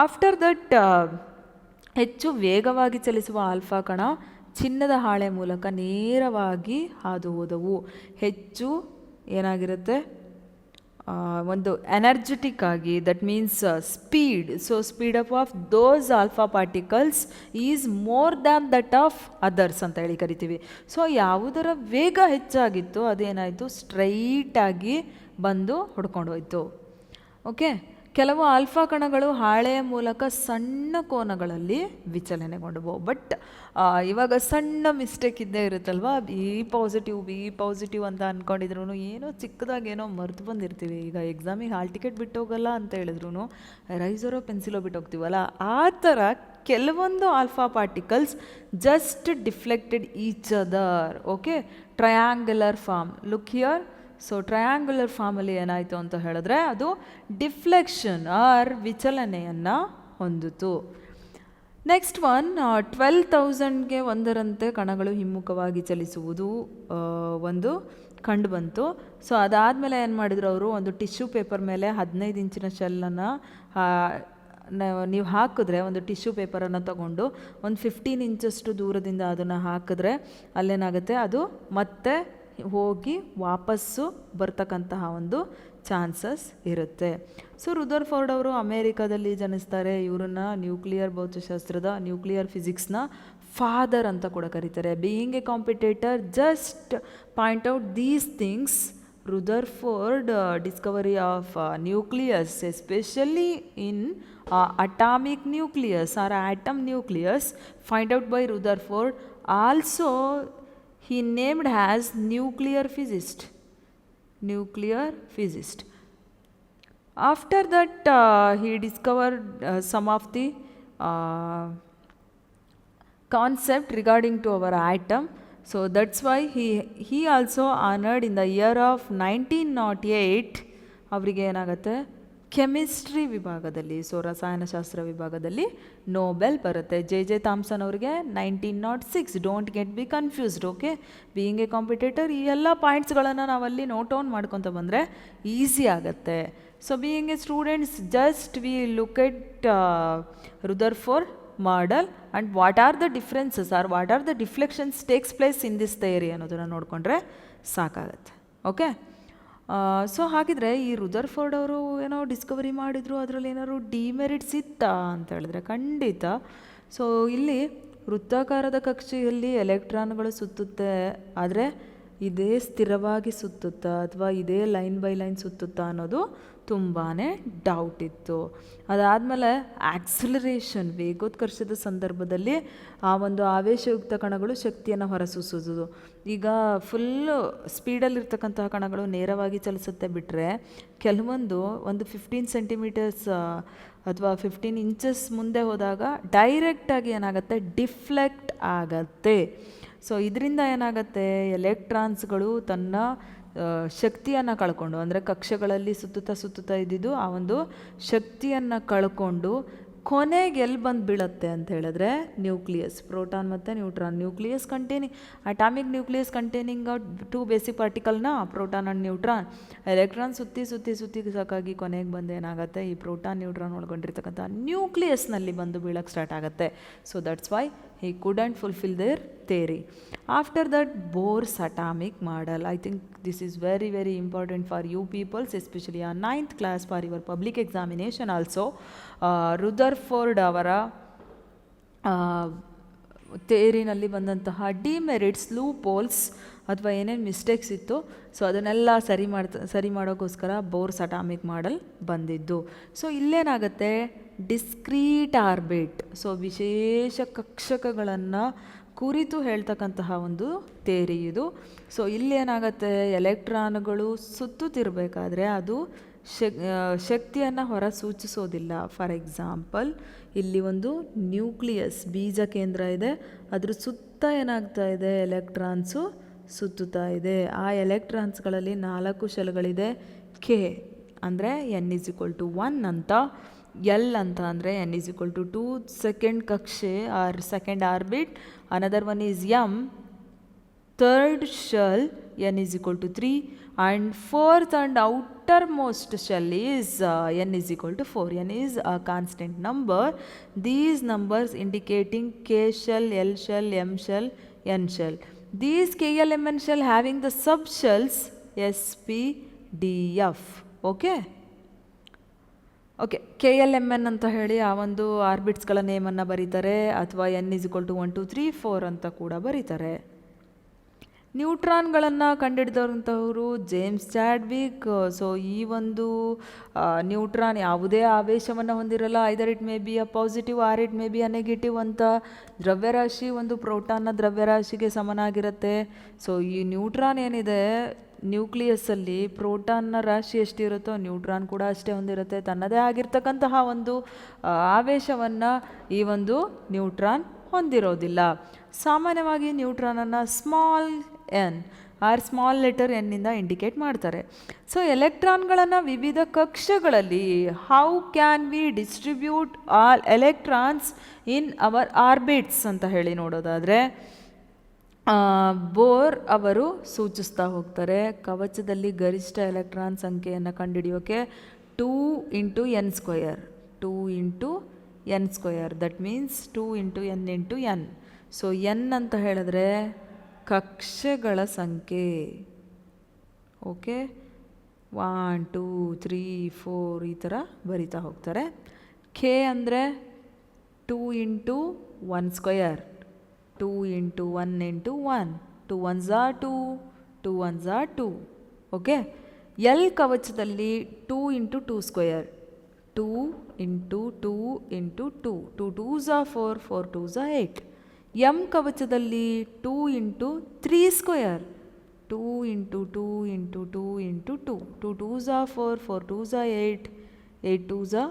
ಆಫ್ಟರ್ ದಟ್ ಹೆಚ್ಚು ವೇಗವಾಗಿ ಚಲಿಸುವ ಆಲ್ಫಾ ಕಣ ಚಿನ್ನದ ಹಾಳೆ ಮೂಲಕ ನೇರವಾಗಿ ಹಾದು ಹೋದವು. ಹೆಚ್ಚು ಏನಾಗಿರುತ್ತೆ, ಒಂದು ಎನರ್ಜೆಟಿಕ್ ಆಗಿ, that means speed. So speed up of those alpha particles is more than that of others ಅಂತ ಹೇಳಿ ಕರಿತೀವಿ. ಸೊ ಯಾವುದರ ವೇಗ ಹೆಚ್ಚಾಗಿತ್ತು ಅದೇನಾಯಿತು, ಸ್ಟ್ರೈಟಾಗಿ ಬಂದು ಹೊಡ್ಕೊಂಡು ಹೋಯಿತು. ಓಕೆ, ಕೆಲವು ಆಲ್ಫಾ ಕಣಗಳು ಹಾಳೆಯ ಮೂಲಕ ಸಣ್ಣ ಕೋನಗಳಲ್ಲಿ ವಿಚಲನೆಗೊಂಡವು. ಬಟ್ ಇವಾಗ ಸಣ್ಣ ಮಿಸ್ಟೇಕ್ ಇದ್ದೇ ಇರುತ್ತಲ್ವ, ಬಿ ಪಾಸಿಟಿವ್ ಅಂತ ಅಂದ್ಕೊಂಡಿದ್ರು ಏನೋ ಚಿಕ್ಕದಾಗೇನೋ ಮರ್ತು ಬಂದಿರ್ತೀವಿ. ಈಗ ಎಕ್ಸಾಮಿಗೆ ಹಾಲ್ ಟಿಕೆಟ್ ಬಿಟ್ಟು ಹೋಗಲ್ಲ ಅಂತ ಹೇಳಿದ್ರು ರೈಸರೋ ಪೆನ್ಸಿಲೋ ಬಿಟ್ಟು ಹೋಗ್ತೀವಲ್ಲ, ಆ ಥರ ಕೆಲವೊಂದು alpha particles just deflected each other. Okay, triangular form, look here. So triangular ಫಾರ್ಮಲ್ಲಿ ಏನಾಯಿತು ಅಂತ ಹೇಳಿದ್ರೆ ಅದು ಡಿಫ್ಲೆಕ್ಷನ್ ಆರ್ ವಿಚಲನೆಯನ್ನು ಹೊಂದಿತು. ನೆಕ್ಸ್ಟ್ ಒನ್, 12,000ಗೆ ಒಂದರಂತೆ ಕಣಗಳು ಹಿಮ್ಮುಖವಾಗಿ ಚಲಿಸುವುದು ಒಂದು ಕಂಡು ಬಂತು. ಸೊ ಅದಾದಮೇಲೆ ಏನು ಮಾಡಿದ್ರು ಅವರು, ಒಂದು ಟಿಶ್ಯೂ ಪೇಪರ್ ಮೇಲೆ 15 ಇಂಚಿನ ಶೆಲ್ಲನ್ನು ನೀವು ಹಾಕಿದ್ರೆ, ಒಂದು ಟಿಶ್ಯೂ ಪೇಪರನ್ನು ತಗೊಂಡು ಒಂದು 15 ಇಂಚಷ್ಟು ದೂರದಿಂದ ಅದನ್ನು ಹಾಕಿದ್ರೆ ಅಲ್ಲೇನಾಗುತ್ತೆ, ಅದು ಮತ್ತೆ ಹೋಗಿ ವಾಪಸ್ಸು ಬರ್ತಕ್ಕಂತಹ ಒಂದು ಚಾನ್ಸಸ್ ಇರುತ್ತೆ. ಸೊ ರುದರ್ಫೋರ್ಡ್ ಅವರು ಅಮೇರಿಕಾದಲ್ಲಿ ಜನಿಸ್ತಾರೆ. ಇವರನ್ನ ನ್ಯೂಕ್ಲಿಯರ್ ಭೌತಶಾಸ್ತ್ರದ, ನ್ಯೂಕ್ಲಿಯರ್ ಫಿಸಿಕ್ಸ್ನ ಫಾದರ್ ಅಂತ ಕೂಡ ಕರೀತಾರೆ. Being A competitor, just point out these things. Rutherford discovery of nucleus, especially in atomic nucleus or atom nucleus, find out by Rutherford. Also he named as nuclear physicist. After that he discovered some of the concept regarding to our atom. So that's why he also honored in the year of 1908. ಅವರಿಗೆ ಏನಾಗುತ್ತೆ, chemistry ವಿಭಾಗದಲ್ಲಿ, so ರಸಾಯನಶಾಸ್ತ್ರ ವಿಭಾಗದಲ್ಲಿ Nobel ಬರುತ್ತೆ. J Thomson ಅವರಿಗೆ 1906. Don't get be confused. Okay, being A competitor, ಈ ಎಲ್ಲ ಪಾಯಿಂಟ್ಸ್ಗಳನ್ನು ನಾವಲ್ಲಿ ನೋಟ್ ಡೌನ್ ಮಾಡ್ಕೊತ ಬಂದರೆ ಈಸಿ ಆಗುತ್ತೆ. So being A students, just we look at Rutherford model and what are the differences or what are the deflections takes place in this theory ಅನ್ನೋದನ್ನು ನೋಡಿಕೊಂಡ್ರೆ ಸಾಕಾಗತ್ತೆ. Okay, so ಹಾಗಿದ್ರೆ ಈ ರುದರ್ಫೋರ್ಡ್ ಅವರು ಏನೋ Discovery ಮಾಡಿದ್ರು, ಅದರಲ್ಲಿ ಏನಾದ್ರು ಡಿಮೆರಿಟ್ಸ್ ಇತ್ತಾ ಅಂತ ಹೇಳಿದ್ರೆ ಖಂಡಿತ. ಸೊ ಇಲ್ಲಿ ವೃತ್ತಾಕಾರದ ಕಕ್ಷೆಯಲ್ಲಿ ಎಲೆಕ್ಟ್ರಾನ್ಗಳು ಸುತ್ತುತ್ತೆ, ಆದರೆ ಇದೇ ಸ್ಥಿರವಾಗಿ ಸುತ್ತುತ್ತಾ ಅಥವಾ ಇದೇ ಲೈನ್ ಬೈ ಲೈನ್ ಸುತ್ತುತ್ತಾ ಅನ್ನೋದು ತುಂಬಾ ಡೌಟ್ ಇತ್ತು. ಅದಾದಮೇಲೆ ಆಕ್ಸಿಲರೇಷನ್, ವೇಗೋತ್ಕರ್ಷದ ಸಂದರ್ಭದಲ್ಲಿ ಆ ಒಂದು ಆವೇಶಯುಕ್ತ ಕಣಗಳು ಶಕ್ತಿಯನ್ನು ಹೊರಸೂಸೋದು. ಈಗ ಫುಲ್ಲು ಸ್ಪೀಡಲ್ಲಿರ್ತಕ್ಕಂತಹ ಕಣಗಳು ನೇರವಾಗಿ ಚಲಿಸುತ್ತೆ ಬಿಟ್ಟರೆ, ಕೆಲವೊಂದು ಒಂದು 15 ಸೆಂಟಿಮೀಟರ್ಸ್ ಅಥವಾ 15 ಇಂಚಸ್ ಮುಂದೆ ಹೋದಾಗ ಡೈರೆಕ್ಟಾಗಿ ಏನಾಗುತ್ತೆ, ಡಿಫ್ಲೆಕ್ಟ್ ಆಗತ್ತೆ. ಸೊ ಇದರಿಂದ ಏನಾಗುತ್ತೆ, ಎಲೆಕ್ಟ್ರಾನ್ಸ್ಗಳು ತನ್ನ ಶಕ್ತಿಯನ್ನು ಕಳ್ಕೊಂಡು, ಅಂದರೆ ಕಕ್ಷೆಗಳಲ್ಲಿ ಸುತ್ತುತ್ತಾ ಇದ್ದಿದ್ದು ಆ ಒಂದು ಶಕ್ತಿಯನ್ನು ಕಳ್ಕೊಂಡು ಕೊನೆಗೆ ಎಲ್ಲಿ ಬಂದು ಬೀಳುತ್ತೆ ಅಂತ ಹೇಳಿದ್ರೆ ನ್ಯೂಕ್ಲಿಯಸ್, ಪ್ರೋಟಾನ್ ಮತ್ತು neutron. Nucleus containing atomic nucleus containing 2 basic ಪಾರ್ಟಿಕಲ್ನ, ಪ್ರೋಟಾನ್ ಆ್ಯಂಡ್ ನ್ಯೂಟ್ರಾನ್. ಎಲೆಕ್ಟ್ರಾನ್ ಸುತ್ತಿ ಸಾಕಾಗಿ ಕೊನೆಗೆ ಬಂದು ಏನಾಗುತ್ತೆ, ಈ ಪ್ರೋಟಾನ್ ನ್ಯೂಟ್ರಾನ್ ಒಳಗೊಂಡಿರ್ತಕ್ಕಂಥ ನ್ಯೂಕ್ಲಿಯಸ್ನಲ್ಲಿ ಬಂದು ಬೀಳಕ್ಕೆ ಸ್ಟಾರ್ಟ್ ಆಗುತ್ತೆ. So that's why he couldn't fulfill their theory. After that, Bohr's atomic model. I think this is very very important for you peoples, especially on 9th class for your public examination also. Rutherford ಅವರ ಥಿಯರಿನಲ್ಲಿ ಬಂದಂತಹ demerits, loopholes ಅಥವಾ ಏನೇನು mistakes ಇತ್ತು, so ಅದನ್ನೆಲ್ಲ ಸರಿ ಮಾಡೋಕ್ಕೋಸ್ಕರ Bohr's atomic model ಬಂದಿದ್ದು. So ಇಲ್ಲೇನಾಗುತ್ತೆ, discrete orbit, so ವಿಶೇಷ ಕಕ್ಷಕಗಳನ್ನು ಕುರಿತು ಹೇಳ್ತಕ್ಕಂತಹ ಒಂದು ಥಿಯರಿ ಇದು. ಸೊ ಇಲ್ಲೇನಾಗುತ್ತೆ, ಎಲೆಕ್ಟ್ರಾನ್ಗಳು ಸುತ್ತುತ್ತಿರಬೇಕಾದ್ರೆ ಅದು ಶಕ್ತಿಯನ್ನು ಹೊರ ಸೂಚಿಸೋದಿಲ್ಲ. ಫಾರ್ ಎಕ್ಸಾಂಪಲ್, ಇಲ್ಲಿ ಒಂದು ನ್ಯೂಕ್ಲಿಯಸ್ ಬೀಜ ಕೇಂದ್ರ ಇದೆ, ಅದ್ರ ಸುತ್ತ ಏನಾಗ್ತಾ ಇದೆ, ಎಲೆಕ್ಟ್ರಾನ್ಸು ಸುತ್ತುತ್ತಾ ಇದೆ. ಆ ಎಲೆಕ್ಟ್ರಾನ್ಸ್ಗಳಲ್ಲಿ 4 ಶೆಲ್ಗಳಿದೆ. ಕೆ ಅಂದರೆ n=1 ಅಂತ, ಎಲ್ ಅಂತ ಅಂದರೆ n=2, ಸೆಕೆಂಡ್ ಕಕ್ಷೆ or second orbit, another one is M, third shell n=3, and fourth and outermost shell is n=4. n is a constant number. These numbers indicating K shell, L shell, M shell, N shell. These KL, MN shell having the subshells S, P, D, F. Okay? Okay, K L M N ಅಂತ ಹೇಳಿ ಆ ಒಂದು ಆರ್ಬಿಟ್ಸ್ಗಳ ನೇಮನ್ನು ಬರೀತಾರೆ, ಅಥವಾ n=1 2 3 4 ಅಂತ ಕೂಡ ಬರೀತಾರೆ. ನ್ಯೂಟ್ರಾನ್ಗಳನ್ನು ಕಂಡುಹಿಡಿದಂಥವರು ಜೇಮ್ಸ್ ಚಾಡ್ವಿಕ್. ಸೊ ಈ ಒಂದು ನ್ಯೂಟ್ರಾನ್ ಯಾವುದೇ ಆವೇಶವನ್ನು ಹೊಂದಿರಲ್ಲ, either it may be a positive or it may be a negative ಅಂತ. ದ್ರವ್ಯರಾಶಿ ಒಂದು ಪ್ರೋಟಾನ್ನ ದ್ರವ್ಯರಾಶಿಗೆ ಸಮನಾಗಿರುತ್ತೆ. ಸೊ ಈ ನ್ಯೂಟ್ರಾನ್ ಏನಿದೆ ನ್ಯೂಕ್ಲಿಯಸ್ಸಲ್ಲಿ ಪ್ರೋಟಾನ್ನ ರಾಶಿ ಎಷ್ಟಿರುತ್ತೋ ನ್ಯೂಟ್ರಾನ್ ಕೂಡ ಅಷ್ಟೇ ಹೊಂದಿರುತ್ತೆ. ತನ್ನದೇ ಆಗಿರ್ತಕ್ಕಂತಹ ಒಂದು ಆವೇಶವನ್ನು ಈ ಒಂದು ನ್ಯೂಟ್ರಾನ್ ಹೊಂದಿರೋದಿಲ್ಲ. ಸಾಮಾನ್ಯವಾಗಿ ನ್ಯೂಟ್ರಾನನ್ನು small N or small letter ಎನ್ನಿಂದ ಇಂಡಿಕೇಟ್ ಮಾಡ್ತಾರೆ. ಸೊ ಎಲೆಕ್ಟ್ರಾನ್ಗಳನ್ನು ವಿವಿಧ ಕಕ್ಷೆಗಳಲ್ಲಿ how can we distribute all electrons in our orbits ಅಂತ ಹೇಳಿ ನೋಡೋದಾದರೆ ಬೋರ್ ಅವರು ಸೂಚಿಸ್ತಾ ಹೋಗ್ತಾರೆ. ಕವಚದಲ್ಲಿ ಗರಿಷ್ಠ ಎಲೆಕ್ಟ್ರಾನ್ ಸಂಖ್ಯೆಯನ್ನು ಕಂಡುಹಿಡಿಯೋಕೆ 2 × n², 2 × n², that means 2 × n × n. So N ಅಂತ ಹೇಳಿದ್ರೆ ಕಕ್ಷೆಗಳ ಸಂಖ್ಯೆ. ಓಕೆ, 1 2 3 4 ಈ ಥರ ಬರಿತಾ ಹೋಗ್ತಾರೆ. ಕೆ ಅಂದರೆ 2 × 1², 2 × 1 × 1, 2 1s are 2, 2 1s are 2. Okay, L ಕವಚದಲ್ಲಿ 2 × 2², 2 × 2 × 2, 2 2s are 4, 4 2s are 8. M ಕವಚದಲ್ಲಿ 2 × 3², 2 × 2 × 2 × 2, 2 2s are 4, 4 2s are 8, 8 2s are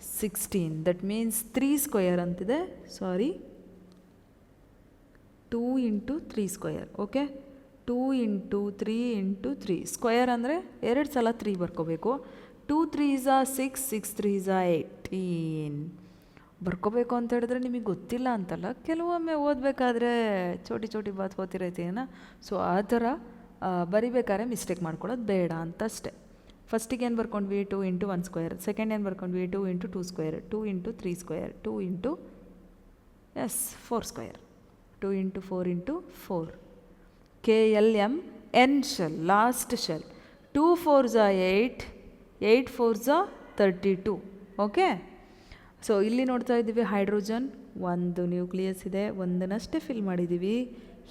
16. That means 3² ಅಂತಿದೆ, ಸಾರಿ 2 × 3². ಓಕೆ, 2 × 3 × 3 ಸ್ಕ್ವೇರ್ ಅಂದರೆ 2 ಸಲ 3 ಬರ್ಕೋಬೇಕು. 2 3s are 6, 6 3s are 18. ಬರ್ಕೋಬೇಕು ಅಂತ ಹೇಳಿದ್ರೆ ನಿಮಗೆ ಗೊತ್ತಿಲ್ಲ ಅಂತಲ್ಲ, ಕೆಲವೊಮ್ಮೆ ಓದಬೇಕಾದ್ರೆ ಚೋಟಿ ಚೋಟಿ ಬಾತ್ ಹೋತಿರೈತೇನ. ಸೊ ಆ ಥರ ಬರಿಬೇಕಾದ್ರೆ ಮಿಸ್ಟೇಕ್ ಮಾಡ್ಕೊಳ್ಳೋದು ಬೇಡ ಅಂತಷ್ಟೇ. ಫಸ್ಟಿಗೆ ಏನು ಬರ್ಕೊಂಡ್ವಿ 2 × 1², ಸೆಕೆಂಡ್ ಏನು ಬರ್ಕೊಂಡ್ವಿ 2 × 2², 2 × 3², 2 × 4², 2 × 4 × 4. KLM N shell, last shell. 2 4s are 8, 8 4s are 32. Okay, so ಇಲ್ಲಿ ನೋಡ್ತಾ ಇದ್ದೀವಿ ಹೈಡ್ರೋಜನ್ ಒಂದು ನ್ಯೂಕ್ಲಿಯಸ್ ಇದೆ, ಒಂದನ್ನಷ್ಟೇ ಫಿಲ್ ಮಾಡಿದ್ದೀವಿ.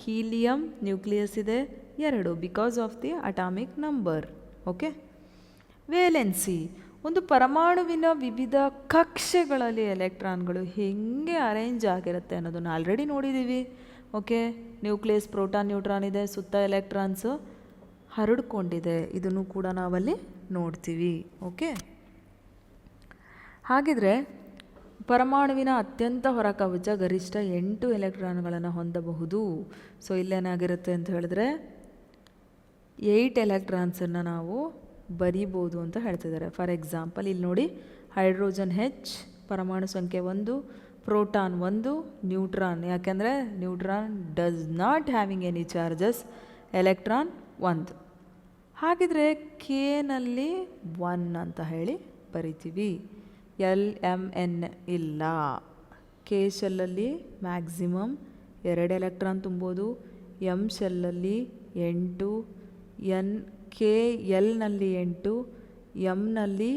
ಹೀಲಿಯಂ ನ್ಯೂಕ್ಲಿಯಸ್ ಇದೆ 2 because of the atomic number. Okay, valency ಒಂದು ಪರಮಾಣುವಿನ ವಿವಿಧ ಕಕ್ಷೆಗಳಲ್ಲಿ ಎಲೆಕ್ಟ್ರಾನ್ಗಳು ಹೇಗೆ ಅರೇಂಜ್ ಆಗಿರುತ್ತೆ ಅನ್ನೋದನ್ನು ಆಲ್ರೆಡಿ ನೋಡಿದ್ದೀವಿ. ಓಕೆ, ನ್ಯೂಕ್ಲಿಯಸ್ ಪ್ರೋಟಾನ್ ನ್ಯೂಟ್ರಾನ್ ಇದೆ, ಸುತ್ತ ಎಲೆಕ್ಟ್ರಾನ್ಸು ಹರಡ್ಕೊಂಡಿದೆ, ಇದನ್ನು ಕೂಡ ನಾವಲ್ಲಿ ನೋಡ್ತೀವಿ. ಓಕೆ, ಹಾಗಿದ್ರೆ ಪರಮಾಣುವಿನ ಅತ್ಯಂತ ಹೊರಕವಚ ಗರಿಷ್ಠ 8 ಎಲೆಕ್ಟ್ರಾನ್ಗಳನ್ನು ಹೊಂದಬಹುದು. ಸೊ ಇಲ್ಲೇನಾಗಿರುತ್ತೆ ಅಂತ ಹೇಳಿದ್ರೆ 8 ಎಲೆಕ್ಟ್ರಾನ್ಸನ್ನು ನಾವು ಬರಿಬೋದು ಅಂತ ಹೇಳ್ತಿದ್ದಾರೆ. ಫಾರ್ ಎಕ್ಸಾಂಪಲ್ ಇಲ್ಲಿ ನೋಡಿ, ಹೈಡ್ರೋಜನ್ H ಪರಮಾಣು ಸಂಖ್ಯೆ 1, ಪ್ರೋಟಾನ್ 1, ನ್ಯೂಟ್ರಾನ್, ಯಾಕೆಂದರೆ neutron does not having any charges, electron 1. ಹಾಗಿದ್ರೆ ಕೇನಲ್ಲಿ 1 ಅಂತ ಹೇಳಿ ಬರಿತೀವಿ. LMN ಇಲ್ಲ. ಕೆ ಶೆಲ್ಲಲ್ಲಿ ಮ್ಯಾಕ್ಸಿಮಮ್ 2 ಎಲೆಕ್ಟ್ರಾನ್ ತುಂಬೋದು, ಎಮ್ ಶೆಲ್ಲಲ್ಲಿ 8, ಎಲ್ನಲ್ಲಿ 8, ಎಮ್ನಲ್ಲಿ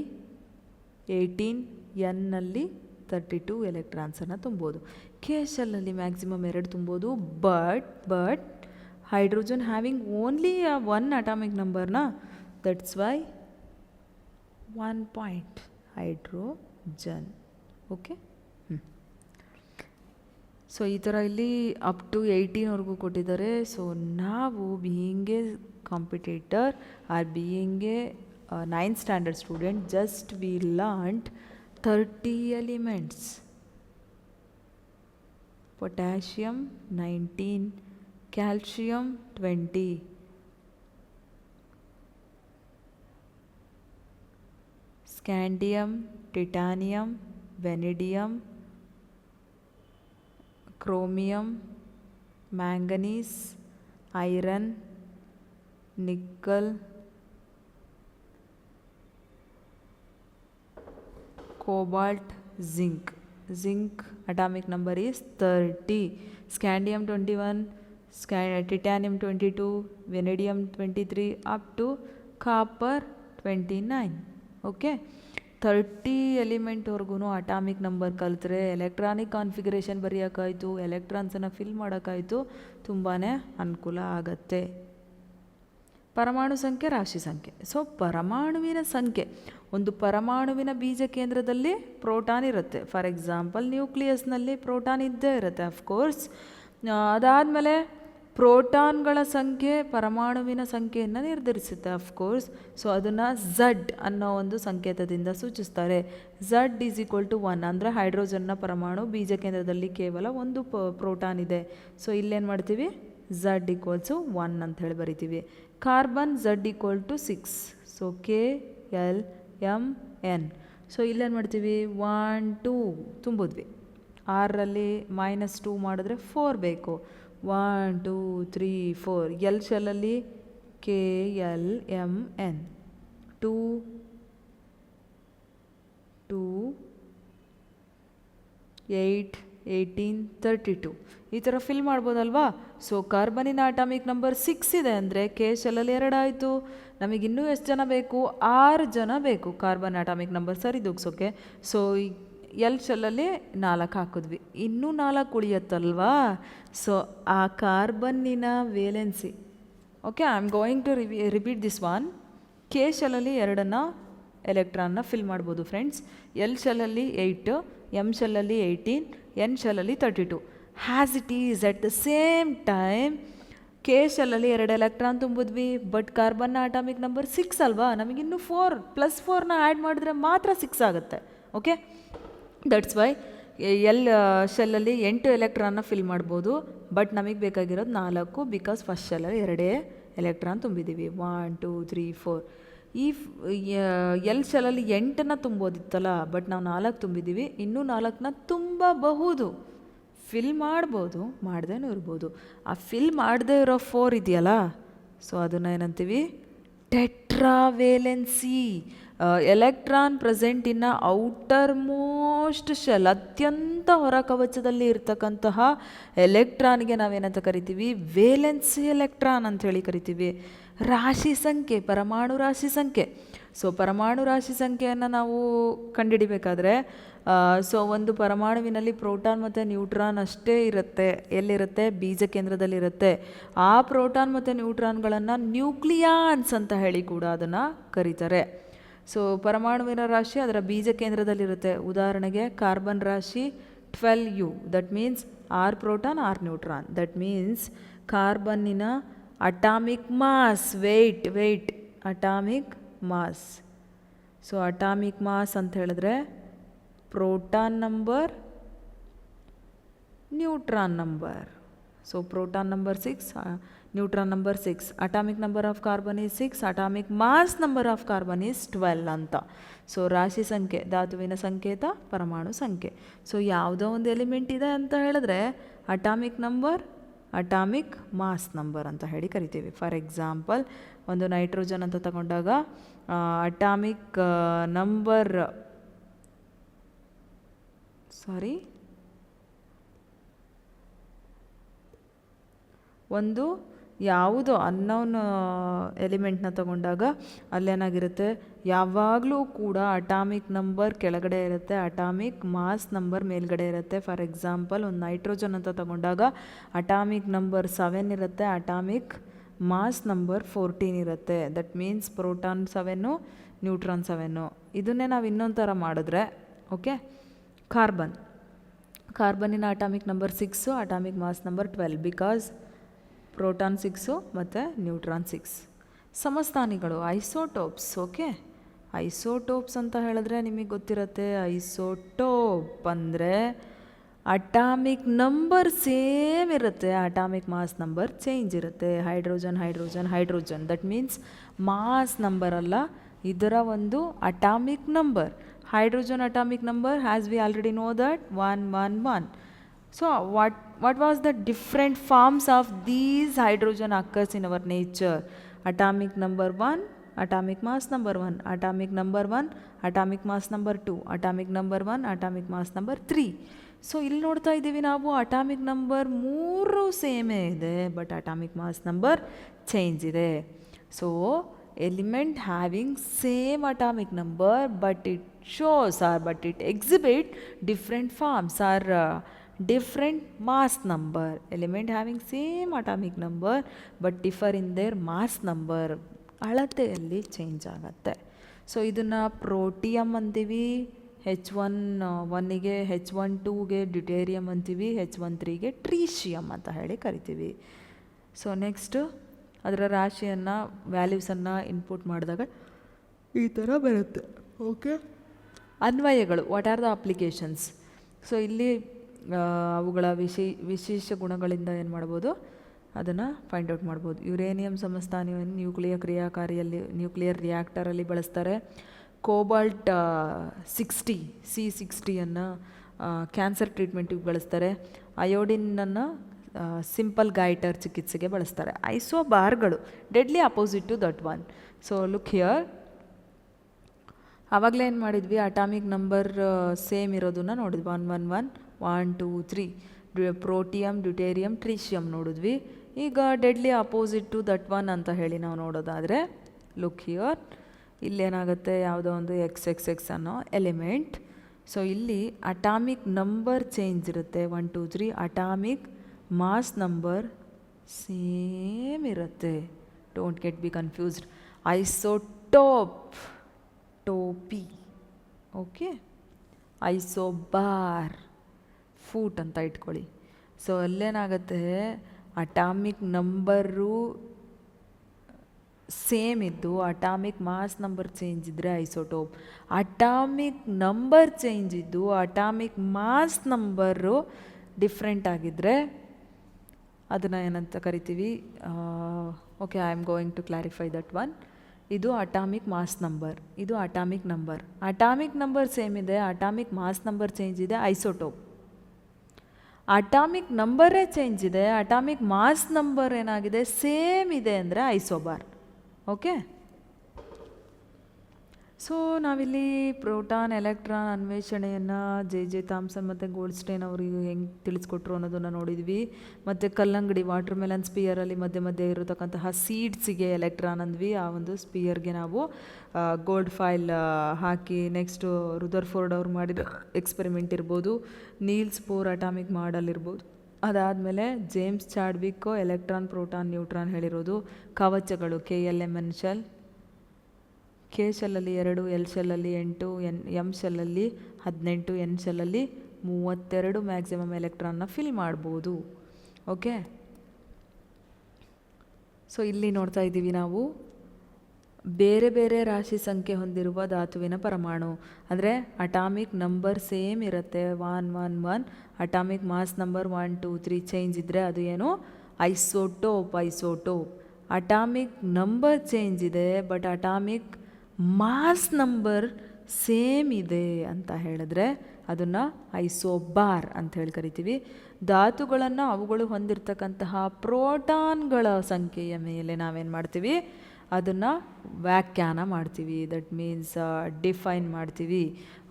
18, ಎನ್ನಲ್ಲಿ 32 ಎಲೆಕ್ಟ್ರಾನ್ಸನ್ನು ತುಂಬೋದು. ಕೆ ಶೆಲ್ಲಲ್ಲಿ ಮ್ಯಾಕ್ಸಿಮಮ್ 2 ತುಂಬೋದು. But hydrogen having only 1 atomic ನಂಬರ್ನ, that's why 1 point hydrogen. Okay, so ಈ ಥರ ಇಲ್ಲಿ ಅಪ್ ಟು 18ವರೆಗೂ ಕೊಟ್ಟಿದ್ದಾರೆ. ಸೊ ನಾವು being A competitor or being a 9th standard student, just we learned 30 elements. Potassium 19, calcium 20, scandium, titanium, vanadium, chromium, manganese, iron, nickel, cobalt, zinc atomic number is 30, scandium 21, titanium 22, vanadium 23 up to copper 29. Okay, 30 ಎಲಿಮೆಂಟ್ವರೆಗೂ atomic number ಕಲಿತ್ರೆ electronic configuration ಬರೆಯೋಕ್ಕಾಯಿತು, ಎಲೆಕ್ಟ್ರಾನ್ಸನ್ನು fill ಮಾಡೋಕ್ಕಾಯಿತು, ತುಂಬಾ ಅನುಕೂಲ ಆಗತ್ತೆ. ಪರಮಾಣು ಸಂಖ್ಯೆ, ರಾಶಿ ಸಂಖ್ಯೆ. So ಪರಮಾಣುವಿನ ಸಂಖ್ಯೆ, ಒಂದು ಪರಮಾಣುವಿನ ಬೀಜ ಕೇಂದ್ರದಲ್ಲಿ ಪ್ರೋಟಾನ್ ಇರುತ್ತೆ. ಫಾರ್ ಎಕ್ಸಾಂಪಲ್ ನ್ಯೂಕ್ಲಿಯಸ್ನಲ್ಲಿ ಪ್ರೋಟಾನ್ ಇದ್ದೇ ಇರುತ್ತೆ ಅಫ್ಕೋರ್ಸ್. ಅದಾದಮೇಲೆ ಪ್ರೋಟಾನ್ಗಳ ಸಂಖ್ಯೆ ಪರಮಾಣುವಿನ ಸಂಖ್ಯೆಯನ್ನು ನಿರ್ಧರಿಸುತ್ತೆ ಅಫ್ಕೋರ್ಸ್. ಸೊ ಅದನ್ನು ಝಡ್ ಅನ್ನೋ ಒಂದು ಸಂಕೇತದಿಂದ ಸೂಚಿಸ್ತಾರೆ. ಝಡ್ ಈಸ್ ಈಕ್ವಲ್ ಟು 1 ಅಂದರೆ ಹೈಡ್ರೋಜನ್ನ ಪರಮಾಣು ಬೀಜ ಕೇಂದ್ರದಲ್ಲಿ ಕೇವಲ ಒಂದು ಪ್ರೋಟಾನ್ ಇದೆ. ಸೊ ಇಲ್ಲೇನು ಮಾಡ್ತೀವಿ, ಝಡ್ ಈಕ್ವಲ್ಸು 1 ಅಂತ ಹೇಳಿ ಬರಿತೀವಿ. Carbon Z equal to 6. So KLMN. So ಇಲ್ಲೇನು ಮಾಡ್ತೀವಿ, 1 2 ತುಂಬಿದ್ವಿ. 6ರಲ್ಲಿ -2 ಮಾಡಿದ್ರೆ 4 ಬೇಕು. 1 2 3 4. L ಶೆಲ್ಲಲ್ಲಿ KLMN. 2 2 8 18 32 ಈ ಥರ ಫಿಲ್ ಮಾಡ್ಬೋದಲ್ವಾ. ಸೊ ಕಾರ್ಬನಿನ ಅಟಾಮಿಕ್ ನಂಬರ್ 6 ಇದೆ ಅಂದರೆ ಕೆ ಶೆಲ್ಲಲ್ಲಿ 2 ಆಯಿತು. ನಮಗಿನ್ನೂ ಎಷ್ಟು ಜನ ಬೇಕು, 6 ಜನ ಬೇಕು ಕಾರ್ಬನ್ ಅಟಾಮಿಕ್ ನಂಬರ್ ಸರಿದೂಗ್ಸೋಕ್ಕೆ. ಸೊ ಎಲ್ ಶೆಲ್ಲಲ್ಲಿ 4 ಹಾಕಿದ್ವಿ, ಇನ್ನೂ 4 ಉಳಿಯತ್ತಲ್ವಾ. ಸೊ ಆ ಕಾರ್ಬನ್ನಿನ valency, okay, I am going to repeat this one. K ಶೆಲ್ಲಲ್ಲಿ 2 ಎಲೆಕ್ಟ್ರಾನ್ನ ಫಿಲ್ ಮಾಡ್ಬೋದು ಫ್ರೆಂಡ್ಸ್. ಎಲ್ ಶೆಲ್ಲಲ್ಲಿ 8, ಎಮ್ ಶೆಲ್ಲಲ್ಲಿ 18, ಎನ್ ಶೆಲ್ಲಲ್ಲಿ 32. Has it is at the same time K ಶೆಲ್ಲಲ್ಲಿ 2 ಎಲೆಕ್ಟ್ರಾನ್ ತುಂಬಿದ್ವಿ, ಬಟ್ ಕಾರ್ಬನ್ನ ಅಟಾಮಿಕ್ ನಂಬರ್ 6 ಅಲ್ವಾ, ನಮಗಿನ್ನೂ 4 + 4ನ ಆ್ಯಡ್ ಮಾಡಿದ್ರೆ ಮಾತ್ರ 6 ಆಗುತ್ತೆ. ಓಕೆ, ದಟ್ಸ್ ವೈ ಎಲ್ ಶೆಲ್ಲಲ್ಲಿ 8 ಎಲೆಕ್ಟ್ರಾನ್ನ ಫಿಲ್ ಮಾಡ್ಬೋದು, ಬಟ್ ನಮಗೆ ಬೇಕಾಗಿರೋದು 4, ಬಿಕಾಸ್ ಫಸ್ಟ್ ಶೆಲ್ಲಲ್ಲಿ 2 ಎಲೆಕ್ಟ್ರಾನ್ ತುಂಬಿದ್ದೀವಿ. 1 2 3 4. ಈ ಎಲ್ ಶೆಲ್ಲಲ್ಲಿ 8ನ ತುಂಬೋದಿತ್ತಲ್ಲ, ಬಟ್ ನಾವು 4 ತುಂಬಿದ್ದೀವಿ, ಇನ್ನೂ 4ನ ತುಂಬಬಹುದು, ಫಿಲ್ ಮಾಡ್ಬೋದು, ಮಾಡ್ದೇನೂ ಇರ್ಬೋದು. ಆ ಫಿಲ್ ಮಾಡದೇ ಇರೋ 4 ಇದೆಯಲ್ಲ, ಸೊ ಅದನ್ನು ಏನಂತೀವಿ, tetravalency. Electron present in outermost shell, ಅತ್ಯಂತ ಹೊರ ಕವಚದಲ್ಲಿ ಇರ್ತಕ್ಕಂತಹ ಎಲೆಕ್ಟ್ರಾನ್ಗೆ ನಾವೇನಂತ ಕರಿತೀವಿ, ವೇಲೆನ್ಸಿ ಎಲೆಕ್ಟ್ರಾನ್ ಅಂಥೇಳಿ ಕರಿತೀವಿ. ರಾಶಿ ಸಂಖ್ಯೆ, ಪರಮಾಣು ರಾಶಿ ಸಂಖ್ಯೆ. ಸೊ ಪರಮಾಣು ರಾಶಿ ಸಂಖ್ಯೆಯನ್ನು ನಾವು ಕಂಡುಹಿಡಿಬೇಕಾದ್ರೆ, ಸೊ ಒಂದು ಪರಮಾಣುವಿನಲ್ಲಿ ಪ್ರೋಟಾನ್ ಮತ್ತು ನ್ಯೂಟ್ರಾನ್ ಅಷ್ಟೇ ಇರುತ್ತೆ. ಎಲ್ಲಿರುತ್ತೆ, ಬೀಜ ಕೇಂದ್ರದಲ್ಲಿರುತ್ತೆ. ಆ ಪ್ರೋಟಾನ್ ಮತ್ತು ನ್ಯೂಟ್ರಾನ್ಗಳನ್ನು ನ್ಯೂಕ್ಲಿಯಾನ್ಸ್ ಅಂತ ಹೇಳಿ ಕೂಡ ಅದನ್ನು ಕರೀತಾರೆ. ಸೊ ಪರಮಾಣುವಿನ ರಾಶಿ ಅದರ ಬೀಜ ಕೇಂದ್ರದಲ್ಲಿರುತ್ತೆ. ಉದಾಹರಣೆಗೆ ಕಾರ್ಬನ್ ರಾಶಿ 12U, that means 6 proton 6 neutron. That means ಕಾರ್ಬನ್ನಿನ atomic mass, weight atomic mass. So atomic mass ಅಂತ ಹೇಳಿದ್ರೆ proton number, neutron number. So proton number 6, neutron number 6. Atomic number of carbon is 6, atomic mass number of carbon is 12 ಅಂತ. So ರಾಶಿ ಸಂಖ್ಯೆ, ಧಾತುವಿನ ಸಂಕೇತ, ಪರಮಾಣು ಸಂಖ್ಯೆ. So ಯಾವುದೋ ಒಂದು ಎಲಿಮೆಂಟ್ ಇದೆ ಅಂತ ಹೇಳಿದ್ರೆ atomic number, atomic mass number ಅಂತ ಹೇಳಿ ಕರಿತೀವಿ. ಫಾರ್ ಎಕ್ಸಾಂಪಲ್ ಒಂದು ನೈಟ್ರೋಜನ್ ಅಂತ ತಗೊಂಡಾಗ ಅಟಾಮಿಕ್ ನಂಬರ್, ಒಂದು ಯಾವುದೋ ಅನ್ನೋನ್ ಎಲಿಮೆಂಟ್ನ ತಗೊಂಡಾಗ ಅಲ್ಲೇನಾಗಿರುತ್ತೆ, ಯಾವಾಗಲೂ ಕೂಡ ಅಟಾಮಿಕ್ ನಂಬರ್ ಕೆಳಗಡೆ ಇರುತ್ತೆ, ಅಟಾಮಿಕ್ ಮಾಸ್ ನಂಬರ್ ಮೇಲ್ಗಡೆ ಇರುತ್ತೆ. ಫಾರ್ ಎಕ್ಸಾಂಪಲ್ ಒಂದು ನೈಟ್ರೋಜನ್ ಅಂತ ತಗೊಂಡಾಗ ಅಟಾಮಿಕ್ ನಂಬರ್ 7 ಇರುತ್ತೆ, ಅಟಾಮಿಕ್ ಮಾಸ್ ನಂಬರ್ 14 ಇರುತ್ತೆ. That means proton 7, neutron 7. ಇದನ್ನೇ ನಾವು ಇನ್ನೊಂದು ಥರ ಮಾಡಿದ್ರೆ, ಓಕೆ, ಕಾರ್ಬನ್ನಿನ atomic number 6, atomic mass number 12, because proton 6 ಮತ್ತು ನ್ಯೂಟ್ರಾನ್ 6. ಸಮಸ್ಥಾನಿಗಳು, ಐಸೋಟೋಪ್ಸ್. ಓಕೆ, ಐಸೋಟೋಪ್ಸ್ ಅಂತ ಹೇಳಿದ್ರೆ ನಿಮಗೆ ಗೊತ್ತಿರುತ್ತೆ. ಐಸೋಟೋಪ್ ಅಂದರೆ ಅಟಾಮಿಕ್ ನಂಬರ್ ಸೇಮ್ ಇರುತ್ತೆ, ಅಟಾಮಿಕ್ ಮಾಸ್ ನಂಬರ್ ಚೇಂಜ್ ಇರುತ್ತೆ. Hydrogen, that means mass number ಅಲ್ಲ, ಇದರ ಒಂದು atomic number. Hydrogen atomic number, as we already know that, 111. So what was the different forms of these hydrogen occurs in our nature? Atomic number 1, atomic mass number 1, atomic number 1, atomic mass number 2, atomic number 1, atomic mass number 3. So ಇಲ್ಲಿ ನೋಡ್ತಾ ಇದ್ದೀವಿ ನಾವು atomic number 3 ಸೇಮೇ ಇದೆ, but atomic mass number change ಇದೆ. So element having same atomic number but it shows or but it exhibit different forms or different mass number. Element having same atomic number but differ in their mass number, ಅಳತೆಯಲ್ಲಿ change ಆಗುತ್ತೆ. So ಇದನ್ನು ಪ್ರೋಟಿಯಮ್ ಅಂತೀವಿ, H1 H12ಗೆ ಡ್ಯೂಟೇರಿಯಮ್ ಅಂತೀವಿ, H13ಗೆ ಟ್ರೀಶಿಯಮ್ ಅಂತ ಹೇಳಿ ಕರಿತೀವಿ. So next ಅದರ ರಾಶಿಯನ್ನು ವ್ಯಾಲ್ಯೂಸನ್ನು ಇನ್ಪುಟ್ ಮಾಡಿದಾಗ ಈ ಥರ ಬರುತ್ತೆ. ಓಕೆ, ಅನ್ವಯಗಳು, what are the applications. So ಇಲ್ಲಿ ಅವುಗಳ ವಿಶೇಷ ಗುಣಗಳಿಂದ ಏನು ಮಾಡ್ಬೋದು, ಅದನ್ನು ಫೈಂಡ್ ಔಟ್ ಮಾಡ್ಬೋದು. ಯುರೇನಿಯಂ ಸಮಸ್ಥಾನಿಯನ್ನು ನ್ಯೂಕ್ಲಿಯರ್ ಕ್ರಿಯಾಕಾರಿಯಲ್ಲಿ ನ್ಯೂಕ್ಲಿಯರ್ ರಿಯಾಕ್ಟರಲ್ಲಿ ಬಳಸ್ತಾರೆ. ಕೋಬಾಲ್ಟ್ 60 C60ಯನ್ನು ಕ್ಯಾನ್ಸರ್ ಟ್ರೀಟ್ಮೆಂಟಿಗೆ ಬಳಸ್ತಾರೆ. ಅಯೋಡಿನನ್ನು ಸಿಂಪಲ್ ಗೈಟರ್ ಚಿಕಿತ್ಸೆಗೆ ಬಳಸ್ತಾರೆ. ಐಸೋಬಾರ್ಗಳು deadly opposite to that one. So look here, ಆವಾಗಲೇ ಏನು ಮಾಡಿದ್ವಿ, ಅಟಾಮಿಕ್ ನಂಬರ್ ಸೇಮ್ ಇರೋದನ್ನ ನೋಡಿದ್ವಿ. 111 1 2 3 ಪ್ರೋಟಿಯಮ್, ಡ್ಯೂಟೇರಿಯಮ್, ಟ್ರೀಶಿಯಮ್ ನೋಡಿದ್ವಿ. ಈಗ deadly opposite to that one ಅಂತ ಹೇಳಿ ನಾವು ನೋಡೋದಾದರೆ ಲುಕ್ ಹಿಯರ್, ಇಲ್ಲೇನಾಗುತ್ತೆ, ಯಾವುದೋ ಒಂದು XXX ಅನ್ನೋ ಎಲಿಮೆಂಟ್. ಸೊ ಇಲ್ಲಿ ಅಟಾಮಿಕ್ ನಂಬರ್ ಚೇಂಜ್ ಇರುತ್ತೆ, 1 2 3. ಅಟಾಮಿಕ್ ಮಾಸ್ ನಂಬರ್ ಸೇಮ್ ಇರುತ್ತೆ. Don't get be confused. Isotope, ಟೋಪಿ, ಓಕೆ. ಐಸೋಬಾರ್, ಫೂಟ್ ಅಂತ ಇಟ್ಕೊಳ್ಳಿ. ಸೊ ಅಲ್ಲೇನಾಗುತ್ತೆ, ಅಟಾಮಿಕ್ ನಂಬರು ಸೇಮ್ ಇದ್ದು ಅಟಾಮಿಕ್ ಮಾಸ್ ನಂಬರ್ ಚೇಂಜ್ ಇದ್ದರೆ ಐಸೋಟೋಪ್. ಅಟಾಮಿಕ್ ನಂಬರ್ ಚೇಂಜ್ ಇದ್ದು ಅಟಾಮಿಕ್ ಮಾಸ್ ನಂಬರು ಡಿಫ್ರೆಂಟ್ ಆಗಿದ್ದರೆ ಅದನ್ನು ಏನಂತ ಕರಿತೀವಿ. Okay, I am going to clarify that one. ಇದು ಅಟಾಮಿಕ್ ಮಾಸ್ ನಂಬರ್, ಇದು atomic number. Atomic number same ಇದೆ, ಅಟಾಮಿಕ್ ಮಾಸ್ ನಂಬರ್ ಚೇಂಜ್ ಇದೆ, ಐಸೋಟೋಪ್. ಅಟಾಮಿಕ್ ನಂಬರೇ ಚೇಂಜ್ ಇದೆ, ಅಟಾಮಿಕ್ ಮಾಸ್ ನಂಬರ್ ಏನಾಗಿದೆ ಸೇಮ್ ಇದೆ ಅಂದರೆ ಐಸೋಬಾರ್. ಓಕೆ, ಸೊ ನಾವಿಲ್ಲಿ ಪ್ರೋಟಾನ್ ಎಲೆಕ್ಟ್ರಾನ್ ಅನ್ವೇಷಣೆಯನ್ನು ಜೆ ಥಾಮ್ಸನ್ ಮತ್ತು ಗೋಲ್ಡ್ಸ್ಟೈನ್ ಅವರಿಗೆ ಹೆಂಗೆ ತಿಳಿಸ್ಕೊಟ್ರು ಅನ್ನೋದನ್ನು ನೋಡಿದ್ವಿ. ಮತ್ತು ಕಲ್ಲಂಗಡಿ, ವಾಟರ್ ಮೆಲನ್ ಸ್ಪಿಯರಲ್ಲಿ ಮಧ್ಯೆ ಇರತಕ್ಕಂತಹ ಸೀಡ್ಸಿಗೆ ಎಲೆಕ್ಟ್ರಾನ್ ಅಂದ್ವಿ. ಆ ಒಂದು ಸ್ಪಿಯರ್ಗೆ ನಾವು ಗೋಲ್ಡ್ ಫಾಯಿಲ್ ಹಾಕಿ, ನೆಕ್ಸ್ಟು ರುದರ್ಫೋರ್ಡ್ ಅವ್ರು ಮಾಡಿದ ಎಕ್ಸ್ಪೆರಿಮೆಂಟ್ ಇರ್ಬೋದು, ನೀಲ್ಸ್ ಬೋರ್ ಅಟಾಮಿಕ್ ಮಾಡಲ್ ಇರ್ಬೋದು. ಅದಾದಮೇಲೆ James Chadwick electron, proton, neutron ಹೇಳಿರೋದು. ಕವಚಗಳು, KLMN shell, K ಶೆಲ್ಲಲ್ಲಿ 2, L ಶೆಲ್ಲಲ್ಲಿ 8, M ಶೆಲ್ಲಲ್ಲಿ 18, N ಶೆಲ್ಲಲ್ಲಿ 32 maximum ಎಲೆಕ್ಟ್ರಾನ್ನ ಫಿಲ್ ಮಾಡ್ಬೋದು. ಓಕೆ, ಸೊ ಇಲ್ಲಿ ನೋಡ್ತಾ ಇದ್ದೀವಿ ನಾವು ಬೇರೆ ಬೇರೆ ರಾಶಿ ಸಂಖ್ಯೆ ಹೊಂದಿರುವ ಧಾತುವಿನ ಪರಮಾಣು. ಅಂದರೆ ಅಟಾಮಿಕ್ ನಂಬರ್ ಸೇಮ್ ಇರುತ್ತೆ, 1 1 1. ಅಟಾಮಿಕ್ ಮಾಸ್ ನಂಬರ್ 1 2 3 ಚೇಂಜ್ ಇದ್ದರೆ ಅದು ಏನು, isotope. Isotope. Atomic number change ಇದೆ but atomic mass number same ಇದೆ ಅಂತ ಹೇಳಿದ್ರೆ ಅದನ್ನು ಐಸೋಬಾರ್ ಅಂತ ಹೇಳಿ ಕರಿತೀವಿ. ಧಾತುಗಳನ್ನು ಅವುಗಳು ಹೊಂದಿರತಕ್ಕಂತಹ ಪ್ರೋಟಾನ್ಗಳ ಸಂಖ್ಯೆಯ ಮೇಲೆ ನಾವೇನು ಮಾಡ್ತೀವಿ, ಅದನ್ನು ವ್ಯಾಖ್ಯಾನ ಮಾಡ್ತೀವಿ. ದಟ್ ಮೀನ್ಸ್ ಡಿಫೈನ್ ಮಾಡ್ತೀವಿ.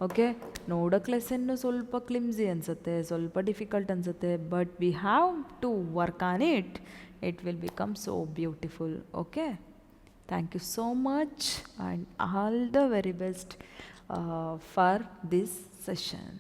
ಓಕೆ, ನೋಡೋಕ್ಕೆ ಲೆಸನ್ನು ಸ್ವಲ್ಪ ಕ್ಲಿಮ್ಸಿ ಅನಿಸುತ್ತೆ, ಸ್ವಲ್ಪ ಡಿಫಿಕಲ್ಟ್ ಅನಿಸುತ್ತೆ, but we have to work on it. It will become so beautiful. Okay, thank you so much and all the very best for this session.